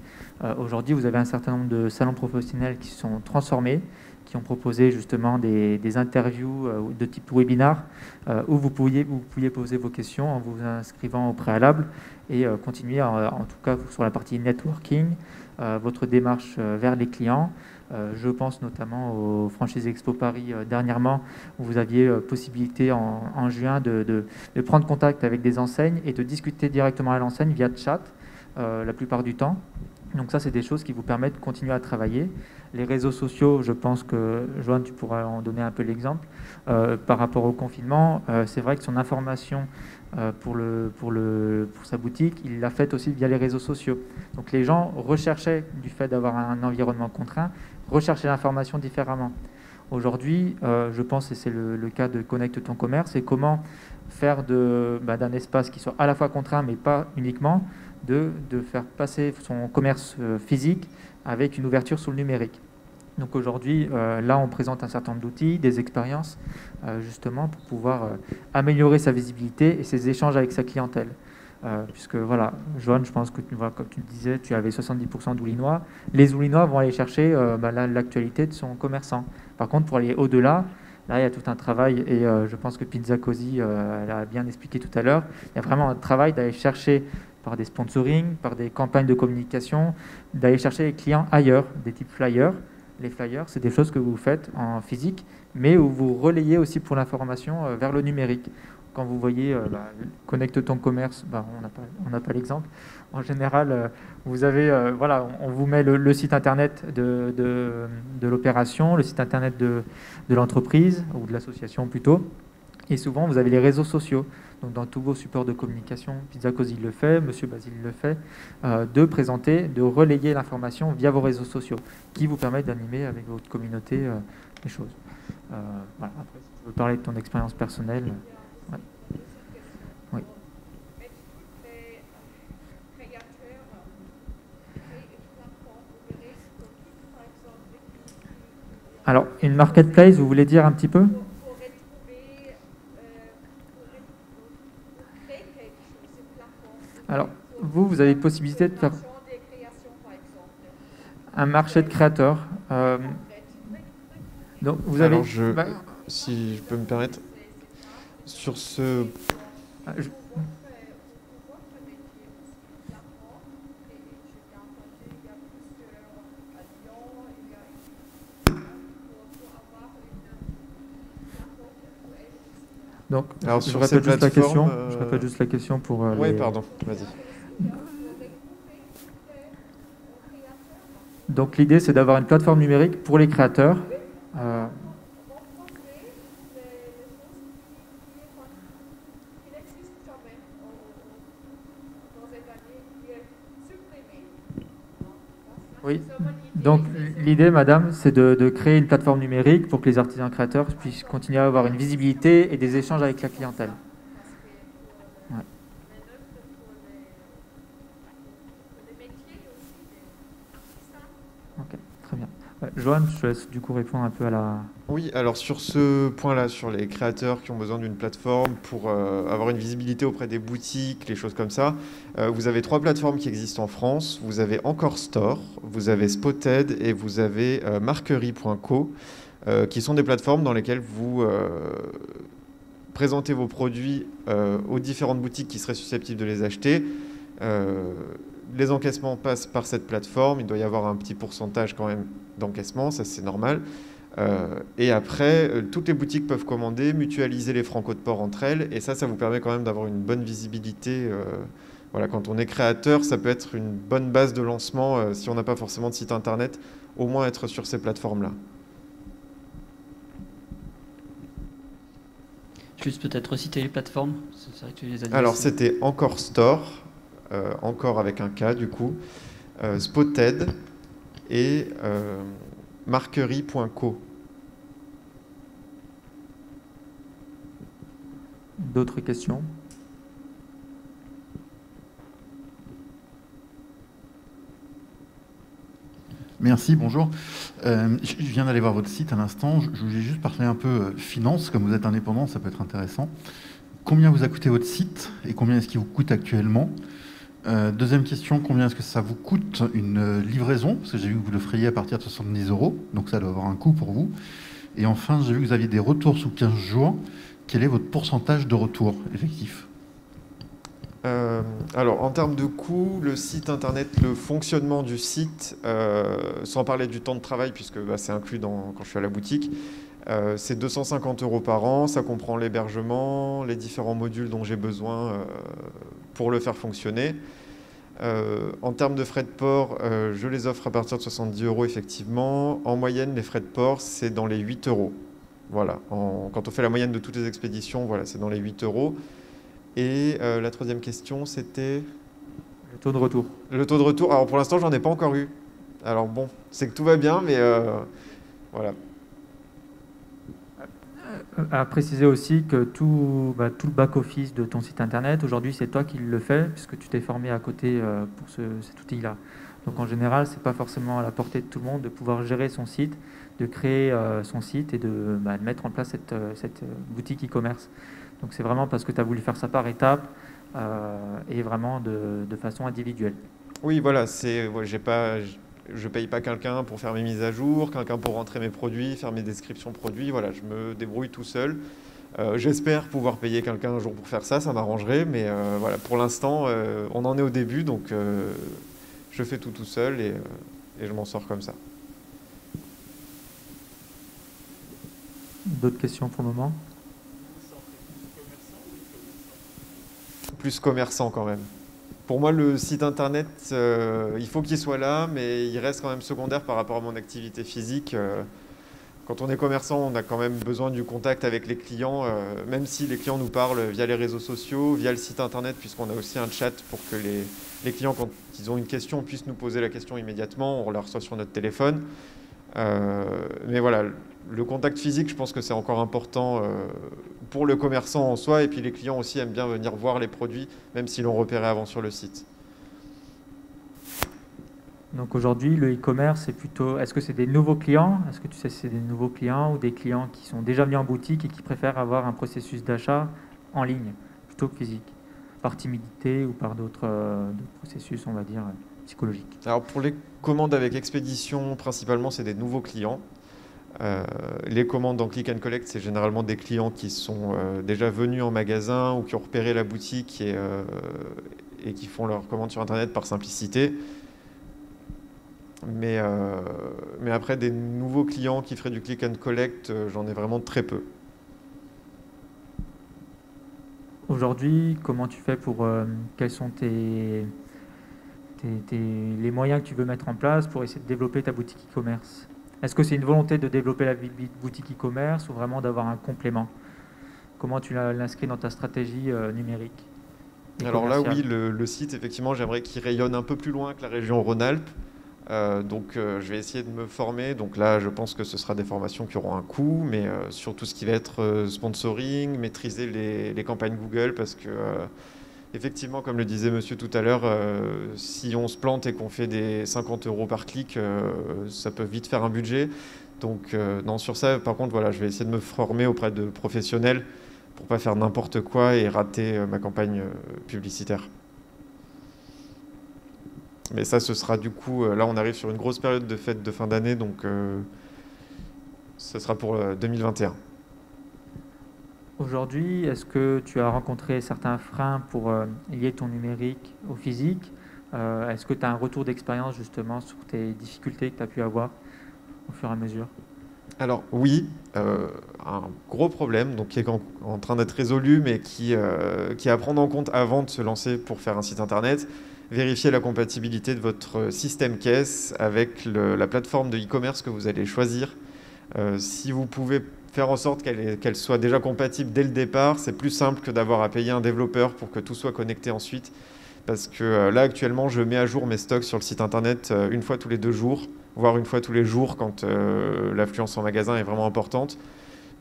Aujourd'hui, vous avez un certain nombre de salons professionnels qui se sont transformés, qui ont proposé justement des interviews de type webinar où vous pouviez poser vos questions en vous inscrivant au préalable et continuer, en tout cas sur la partie networking, votre démarche vers les clients. Je pense notamment au Franchise Expo Paris dernièrement, où vous aviez possibilité en juin de prendre contact avec des enseignes et de discuter directement à l'enseigne via chat la plupart du temps. Donc ça, c'est des choses qui vous permettent de continuer à travailler. Les réseaux sociaux, je pense que, Joanne, tu pourras en donner un peu l'exemple. Par rapport au confinement, c'est vrai que son information pour sa boutique, il l'a faite aussi via les réseaux sociaux. Donc les gens recherchaient, du fait d'avoir un environnement contraint, recherchaient l'information différemment. Aujourd'hui, je pense, et c'est le cas de Connecte ton commerce, c'est comment faire d'un espace qui soit à la fois contraint, mais pas uniquement, de faire passer son commerce physique avec une ouverture sur le numérique. Donc aujourd'hui, là, on présente un certain nombre d'outils, des expériences, justement, pour pouvoir améliorer sa visibilité et ses échanges avec sa clientèle. Puisque, voilà, Joanne, je pense que, comme tu le disais, tu avais 70% d'Oulinois. Les Oulinois vont aller chercher l'actualité de son commerçant. Par contre, pour aller au-delà, là, il y a tout un travail, et je pense que Pizza Così l'a bien expliqué tout à l'heure, il y a vraiment un travail d'aller chercher par des sponsorings, par des campagnes de communication, d'aller chercher les clients ailleurs, des types flyers. Les flyers, c'est des choses que vous faites en physique, mais où vous relayez aussi pour l'information vers le numérique. Quand vous voyez Connecte ton commerce, on n'a pas l'exemple. En général, vous avez, voilà, on vous met le site internet de l'opération, le site internet de l'entreprise, ou de l'association plutôt. Et souvent, vous avez les réseaux sociaux. Donc, dans tous vos supports de communication, Pizza Così le fait, Monsieur Basile le fait, de présenter, de relayer l'information via vos réseaux sociaux, qui vous permettent d'animer avec votre communauté les choses. Voilà. Après, si tu veux parler de ton expérience personnelle. Ouais. Oui. Alors, une marketplace, vous voulez dire un petit peu ? Alors, vous avez possibilité de faire un marché de créateurs. Donc, vous avez. Alors, si je peux me permettre, sur ce. Donc, alors, je répète juste la question pour. Oui, pardon, vas-y. Donc, l'idée, c'est d'avoir une plateforme numérique pour les créateurs. Oui. Donc l'idée, madame, c'est de créer une plateforme numérique pour que les artisans créateurs puissent continuer à avoir une visibilité et des échanges avec la clientèle. Ouais. Ok, très bien. Joanne, je te laisse du coup répondre un peu à la... Oui, alors sur ce point-là, sur les créateurs qui ont besoin d'une plateforme pour avoir une visibilité auprès des boutiques, les choses comme ça, vous avez 3 plateformes qui existent en France. Vous avez Encore Store, vous avez Spotted et vous avez Marquerie.co, qui sont des plateformes dans lesquelles vous présentez vos produits aux différentes boutiques qui seraient susceptibles de les acheter. Les encaissements passent par cette plateforme. Il doit y avoir un petit pourcentage quand même d'encaissement, ça c'est normal. Et après, toutes les boutiques peuvent commander, mutualiser les francos de port entre elles, et ça vous permet quand même d'avoir une bonne visibilité. Voilà, quand on est créateur, ça peut être une bonne base de lancement, si on n'a pas forcément de site internet, au moins être sur ces plateformes-là. Juste peut-être citer les plateformes. C'est vrai que tu les as dit. Alors c'était Encore Store, encore avec un K du coup, Spotted et Marquerie.co. D'autres questions? Merci, bonjour. Je viens d'aller voir votre site à l'instant. Je voulais juste parler un peu finance. Comme vous êtes indépendant, ça peut être intéressant. Combien vous a coûté votre site et combien est-ce qu'il vous coûte actuellement? Deuxième question, combien est-ce que ça vous coûte une livraison? Parce que j'ai vu que vous le feriez à partir de 70 €, donc ça doit avoir un coût pour vous. Et enfin, j'ai vu que vous aviez des retours sous 15 jours. Quel est votre pourcentage de retour effectif? Alors, en termes de coût, le site internet, le fonctionnement du site, sans parler du temps de travail, puisque c'est inclus quand je suis à la boutique, c'est 250 € par an. Ça comprend l'hébergement, les différents modules dont j'ai besoin pour le faire fonctionner. En termes de frais de port, je les offre à partir de 70 € effectivement. En moyenne, les frais de port, c'est dans les 8 €. Voilà. Quand on fait la moyenne de toutes les expéditions, voilà, c'est dans les 8 €. Et la troisième question, c'était... Le taux de retour. Le taux de retour. Alors pour l'instant, j'en ai pas encore eu. Alors bon, c'est que tout va bien, mais voilà. À préciser aussi que tout le back-office de ton site internet, aujourd'hui, c'est toi qui le fais, puisque tu t'es formé à côté pour cet outil-là. Donc en général, ce n'est pas forcément à la portée de tout le monde de pouvoir gérer son site, de créer son site et de mettre en place cette boutique e-commerce. Donc c'est vraiment parce que tu as voulu faire ça par étapes et vraiment de façon individuelle. Oui, voilà, je paye pas quelqu'un pour faire mes mises à jour, quelqu'un pour rentrer mes produits, faire mes descriptions produits. Voilà, je me débrouille tout seul. J'espère pouvoir payer quelqu'un un jour pour faire ça, ça m'arrangerait. Mais voilà, pour l'instant, on en est au début, donc je fais tout seul et je m'en sors comme ça. D'autres questions pour le moment? Plus commerçant quand même. Pour moi, le site internet, il faut qu'il soit là, mais il reste quand même secondaire par rapport à mon activité physique. Quand on est commerçant, on a quand même besoin du contact avec les clients, même si les clients nous parlent via les réseaux sociaux, via le site internet, puisqu'on a aussi un chat pour que les clients, quand ils ont une question, puissent nous poser la question immédiatement. On la reçoit sur notre téléphone. Mais voilà, le contact physique, je pense que c'est encore important pour le commerçant en soi, et puis les clients aussi aiment bien venir voir les produits, même s'ils l'ont repéré avant sur le site. Donc aujourd'hui, le e-commerce, c'est plutôt... Est-ce que c'est des nouveaux clients? Est-ce que tu sais si c'est des nouveaux clients ou des clients qui sont déjà venus en boutique et qui préfèrent avoir un processus d'achat en ligne plutôt que physique, par timidité ou par d'autres processus, on va dire, psychologiques? Alors pour les commandes avec expédition, principalement, c'est des nouveaux clients. Les commandes en click and collect, c'est généralement des clients qui sont déjà venus en magasin ou qui ont repéré la boutique et qui font leurs commandes sur Internet par simplicité. Mais après, des nouveaux clients qui feraient du click and collect, j'en ai vraiment très peu. Aujourd'hui, comment tu fais pour... quels sont les moyens que tu veux mettre en place pour essayer de développer ta boutique e-commerce? Est-ce que c'est une volonté de développer la boutique e-commerce ou vraiment d'avoir un complément? Comment tu l'inscris dans ta stratégie numérique? Alors là, oui, le site, effectivement, j'aimerais qu'il rayonne un peu plus loin que la région Rhône-Alpes. Donc je vais essayer de me former. Donc là, je pense que ce sera des formations qui auront un coût, mais sur tout ce qui va être sponsoring, maîtriser les campagnes Google, parce que effectivement, comme le disait monsieur tout à l'heure, si on se plante et qu'on fait des 50 € par clic, ça peut vite faire un budget. Donc non, sur ça, par contre, voilà, je vais essayer de me former auprès de professionnels pour pas faire n'importe quoi et rater ma campagne publicitaire. Mais ça, ce sera du coup, là on arrive sur une grosse période de fête de fin d'année, donc ce sera pour 2021. Aujourd'hui, est-ce que tu as rencontré certains freins pour lier ton numérique au physique? Est-ce que tu as un retour d'expérience justement sur tes difficultés que tu as pu avoir au fur et à mesure? Alors oui, un gros problème donc, qui est en train d'être résolu, mais qui est à prendre en compte avant de se lancer pour faire un site internet. Vérifier la compatibilité de votre système caisse avec la plateforme de e-commerce que vous allez choisir. Si vous pouvez faire en sorte qu'elle soit déjà compatible dès le départ, c'est plus simple que d'avoir à payer un développeur pour que tout soit connecté ensuite. Parce que là, actuellement, je mets à jour mes stocks sur le site internet une fois tous les 2 jours, voire une fois tous les jours quand l'affluence en magasin est vraiment importante.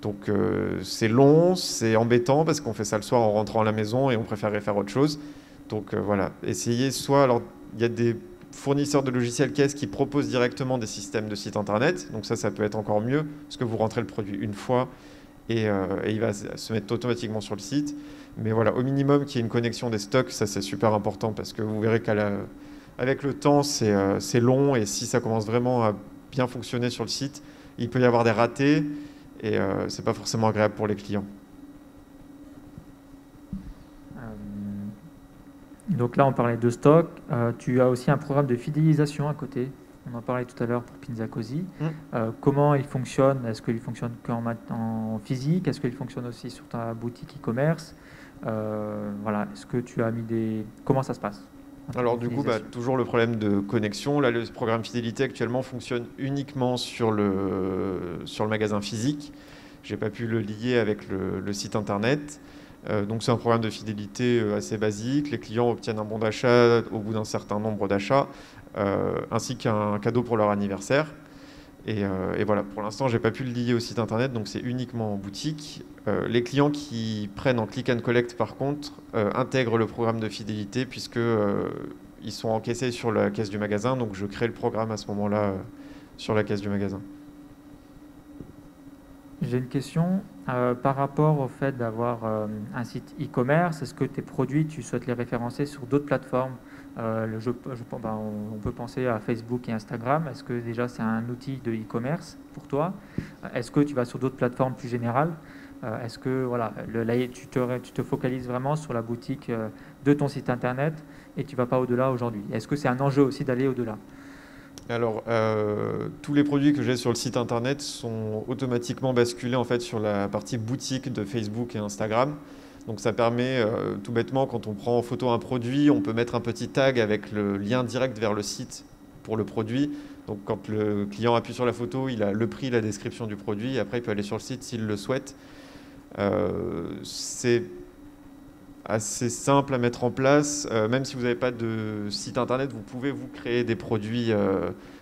Donc c'est long, c'est embêtant parce qu'on fait ça le soir en rentrant à la maison et on préférerait faire autre chose. Donc voilà, essayez soit, alors il y a des fournisseurs de logiciels caisse qui proposent directement des systèmes de site internet, donc ça peut être encore mieux, parce que vous rentrez le produit une fois et il va se mettre automatiquement sur le site. Mais voilà, au minimum qu'il y ait une connexion des stocks, ça c'est super important, parce que vous verrez qu'avec le temps, c'est long, et si ça commence vraiment à bien fonctionner sur le site, il peut y avoir des ratés, et c'est pas forcément agréable pour les clients. Donc là, on parlait de stock. Tu as aussi un programme de fidélisation à côté. On en parlait tout à l'heure pour Pizza Cosy. Comment il fonctionne? Est-ce qu'il fonctionne qu'en physique? Est-ce qu'il fonctionne aussi sur ta boutique e-commerce? Voilà. Est-ce que tu as mis des... Comment ça se passe? Alors du coup, toujours le problème de connexion. Là, le programme fidélité actuellement fonctionne uniquement sur le magasin physique. Je n'ai pas pu le lier avec le site internet. Donc c'est un programme de fidélité assez basique. Les clients obtiennent un bon d'achat au bout d'un certain nombre d'achats, ainsi qu'un cadeau pour leur anniversaire. Et voilà, pour l'instant, je n'ai pas pu le lier au site internet, donc c'est uniquement en boutique. Les clients qui prennent en click and collect, par contre, intègrent le programme de fidélité, puisqu'ils sont encaissés sur la caisse du magasin, donc je crée le programme à ce moment-là sur la caisse du magasin. J'ai une question par rapport au fait d'avoir un site e-commerce. Est-ce que tes produits, tu souhaites les référencer sur d'autres plateformes? On peut penser à Facebook et Instagram. Est-ce que déjà c'est un outil de e-commerce pour toi? Est-ce que tu vas sur d'autres plateformes plus générales? Est-ce que voilà, tu te focalises vraiment sur la boutique de ton site internet et tu ne vas pas au-delà aujourd'hui? Est-ce que c'est un enjeu aussi d'aller au-delà? Alors, tous les produits que j'ai sur le site internet sont automatiquement basculés en fait sur la partie boutique de Facebook et Instagram. Donc ça permet tout bêtement, quand on prend en photo un produit, on peut mettre un petit tag avec le lien direct vers le site pour le produit. Donc quand le client appuie sur la photo, il a le prix, la description du produit, et après il peut aller sur le site s'il le souhaite. C'est assez simple à mettre en place. Même si vous n'avez pas de site internet, vous pouvez vous créer des produits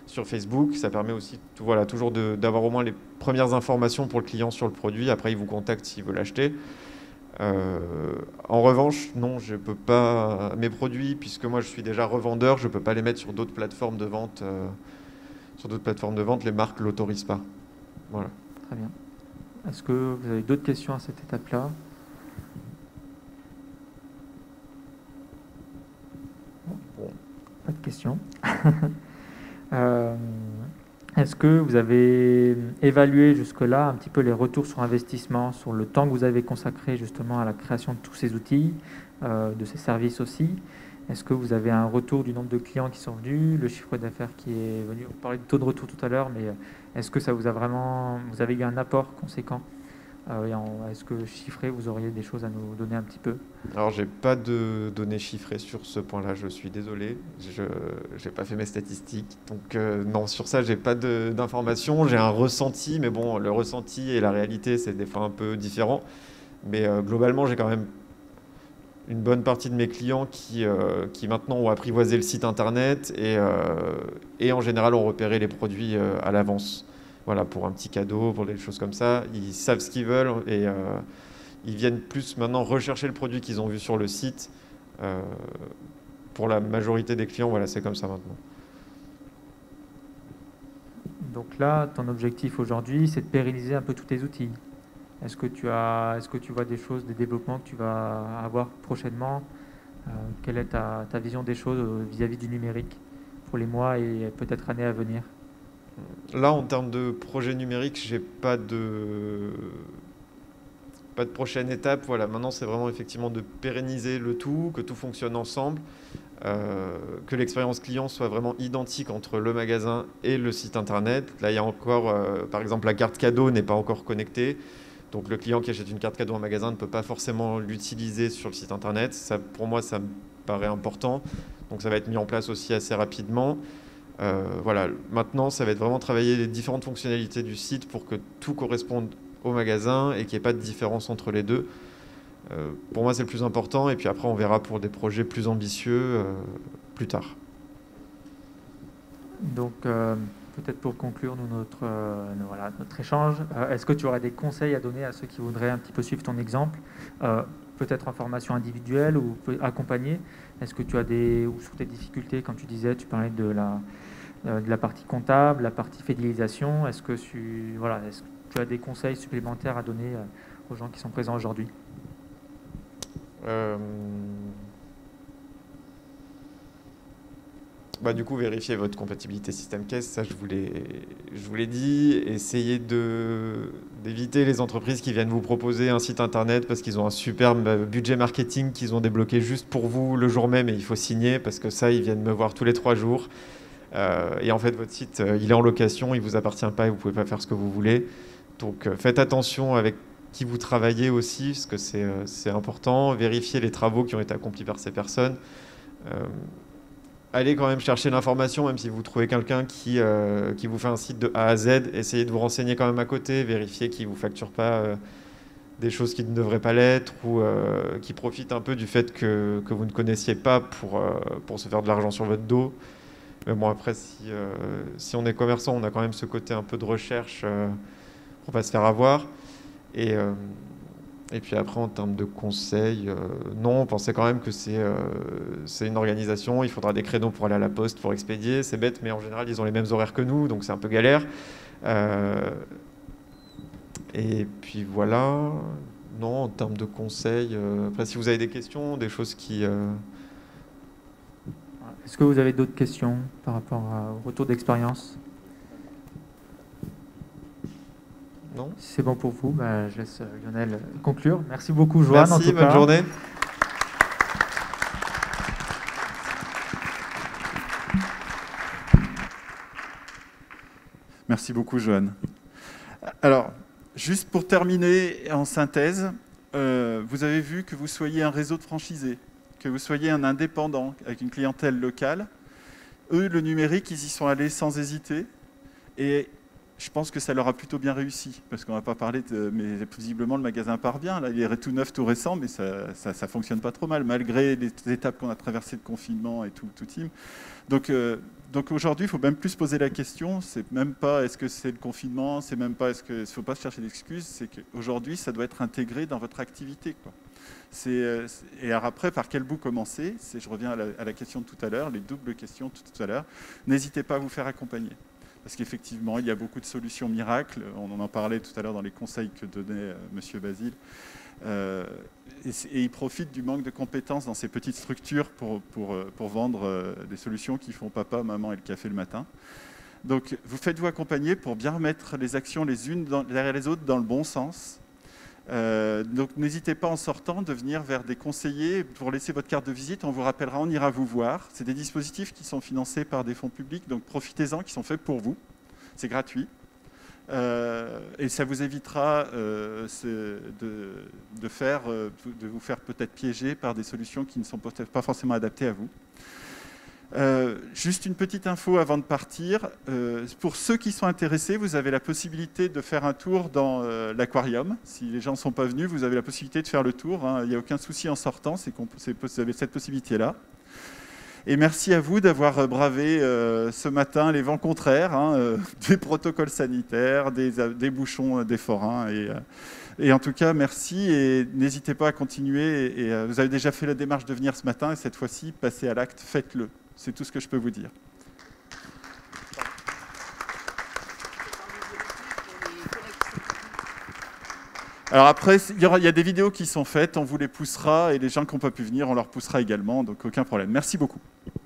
sur Facebook. Ça permet aussi toujours d'avoir au moins les premières informations pour le client sur le produit. Après, il vous contacte s'il veut l'acheter. En revanche, non, je ne peux pas... Mes produits, puisque moi je suis déjà revendeur, je ne peux pas les mettre sur d'autres plateformes de vente. Sur d'autres plateformes de vente, les marques ne l'autorisent pas. Voilà. Très bien. Est-ce que vous avez d'autres questions à cette étape-là? Bon, pas de questions. Est-ce que vous avez évalué jusque-là un petit peu les retours sur investissement, sur le temps que vous avez consacré justement à la création de tous ces outils, de ces services aussi? Est-ce que vous avez un retour du nombre de clients qui sont venus, le chiffre d'affaires qui est venu? On parlait de taux de retour tout à l'heure, mais est-ce que ça vous a vraiment... Vous avez eu un apport conséquent? Est-ce que chiffré, vous auriez des choses à nous donner un petit peu? Alors, j'ai pas de données chiffrées sur ce point-là, je suis désolé. Je n'ai pas fait mes statistiques. Donc, non, sur ça, j'ai pas d'informations. J'ai un ressenti, mais bon, le ressenti et la réalité, c'est des fois un peu différent. Mais globalement, j'ai quand même une bonne partie de mes clients qui maintenant ont apprivoisé le site internet et en général ont repéré les produits à l'avance. Voilà, pour un petit cadeau, pour des choses comme ça. Ils savent ce qu'ils veulent et ils viennent plus maintenant rechercher le produit qu'ils ont vu sur le site. Pour la majorité des clients, voilà, c'est comme ça maintenant. Donc là, ton objectif aujourd'hui, c'est de pérenniser un peu tous tes outils. Est-ce que tu vois des choses, des développements que tu vas avoir prochainement? Quelle est ta vision des choses vis-à-vis du numérique pour les mois et peut-être années à venir? Là, en termes de projet numérique, j'ai pas de prochaine étape. Voilà, maintenant, c'est vraiment effectivement de pérenniser le tout, que tout fonctionne ensemble, que l'expérience client soit vraiment identique entre le magasin et le site internet. Là, il y a encore, par exemple, la carte cadeau n'est pas encore connectée. Donc, le client qui achète une carte cadeau en magasin ne peut pas forcément l'utiliser sur le site internet. Ça, pour moi, ça me paraît important. Donc, ça va être mis en place aussi assez rapidement. Voilà, maintenant, ça va être vraiment travailler les différentes fonctionnalités du site pour que tout corresponde au magasin et qu'il n'y ait pas de différence entre les deux. Pour moi, c'est le plus important. Et puis après, on verra pour des projets plus ambitieux plus tard. Donc, peut-être pour conclure notre échange, est-ce que tu aurais des conseils à donner à ceux qui voudraient un petit peu suivre ton exemple, peut-être en formation individuelle ou accompagnée? Est-ce que tu as ou sur tes difficultés, comme tu disais, tu parlais de la partie comptable, la partie fidélisation, est-ce que tu as des conseils supplémentaires à donner aux gens qui sont présents aujourd'hui? Du coup, vérifiez votre compatibilité système caisse, ça je vous l'ai dit. Essayez d'éviter les entreprises qui viennent vous proposer un site internet parce qu'ils ont un superbe budget marketing qu'ils ont débloqué juste pour vous le jour même et il faut signer parce que ça, ils viennent me voir tous les 3 jours. Et en fait, votre site, il est en location, il ne vous appartient pas et vous ne pouvez pas faire ce que vous voulez. Donc, faites attention avec qui vous travaillez aussi, parce que c'est important. Vérifiez les travaux qui ont été accomplis par ces personnes. Allez quand même chercher l'information, même si vous trouvez quelqu'un qui vous fait un site de A à Z. Essayez de vous renseigner quand même à côté. Vérifiez qu'il ne vous facture pas des choses qui ne devraient pas l'être ou qui profitent un peu du fait que vous ne connaissiez pas pour se faire de l'argent sur votre dos. Mais bon, après, si on est commerçant, on a quand même ce côté un peu de recherche pour ne pas se faire avoir. Et puis après, en termes de conseils, non, pensez quand même que c'est une organisation. Il faudra des créneaux pour aller à la poste, pour expédier. C'est bête, mais en général, ils ont les mêmes horaires que nous, donc c'est un peu galère. Et puis voilà. Non, en termes de conseils, après, si vous avez des questions, des choses qui... Est-ce que vous avez d'autres questions par rapport au retour d'expérience? Non. Si c'est bon pour vous, je laisse Lionel conclure. Merci beaucoup, Joanne. Merci, bonne journée. Merci beaucoup, Joanne. Alors, juste pour terminer en synthèse, vous avez vu que vous soyez un réseau de franchisés, que vous soyez un indépendant avec une clientèle locale. Eux, le numérique, ils y sont allés sans hésiter. Et je pense que ça leur a plutôt bien réussi, parce qu'on ne va pas parler mais visiblement le magasin part bien. Là, il est tout neuf, tout récent, mais ça ne fonctionne pas trop mal, malgré les étapes qu'on a traversées de confinement et tout team. Donc aujourd'hui, il faut même plus se poser la question, c'est même pas est-ce que c'est le confinement, c'est même pas est-ce qu'il ne faut pas se chercher d'excuses, c'est qu'aujourd'hui, ça doit être intégré dans votre activité, quoi. Et alors après, par quel bout commencer? Je reviens à la question de tout à l'heure, les doubles questions de tout à l'heure. N'hésitez pas à vous faire accompagner. Parce qu'effectivement, il y a beaucoup de solutions miracles. On en parlait tout à l'heure dans les conseils que donnait M. Basile. Et il profite du manque de compétences dans ces petites structures pour vendre des solutions qui font papa, maman et le café le matin. Donc, vous faites-vous accompagner pour bien remettre les actions les unes derrière les autres dans le bon sens. Donc, n'hésitez pas en sortant de venir vers des conseillers pour laisser votre carte de visite. On vous rappellera, on ira vous voir. C'est des dispositifs qui sont financés par des fonds publics, donc profitez-en, qui sont faits pour vous. C'est gratuit. Et ça vous évitera de vous faire peut-être piéger par des solutions qui ne sont peut-être pas forcément adaptées à vous. Juste une petite info avant de partir. Pour ceux qui sont intéressés, vous avez la possibilité de faire un tour dans l'aquarium. Si les gens ne sont pas venus, vous avez la possibilité de faire le tour. Hein. Il n'y a aucun souci en sortant, vous avez cette possibilité-là. Et merci à vous d'avoir bravé ce matin les vents contraires, hein, des protocoles sanitaires, des bouchons des forains. Et en tout cas, merci et n'hésitez pas à continuer. Et vous avez déjà fait la démarche de venir ce matin et cette fois-ci, passez à l'acte, faites-le. C'est tout ce que je peux vous dire. Alors après, il y a des vidéos qui sont faites, on vous les poussera et les gens qui n'ont pas pu venir, on leur poussera également, donc aucun problème. Merci beaucoup.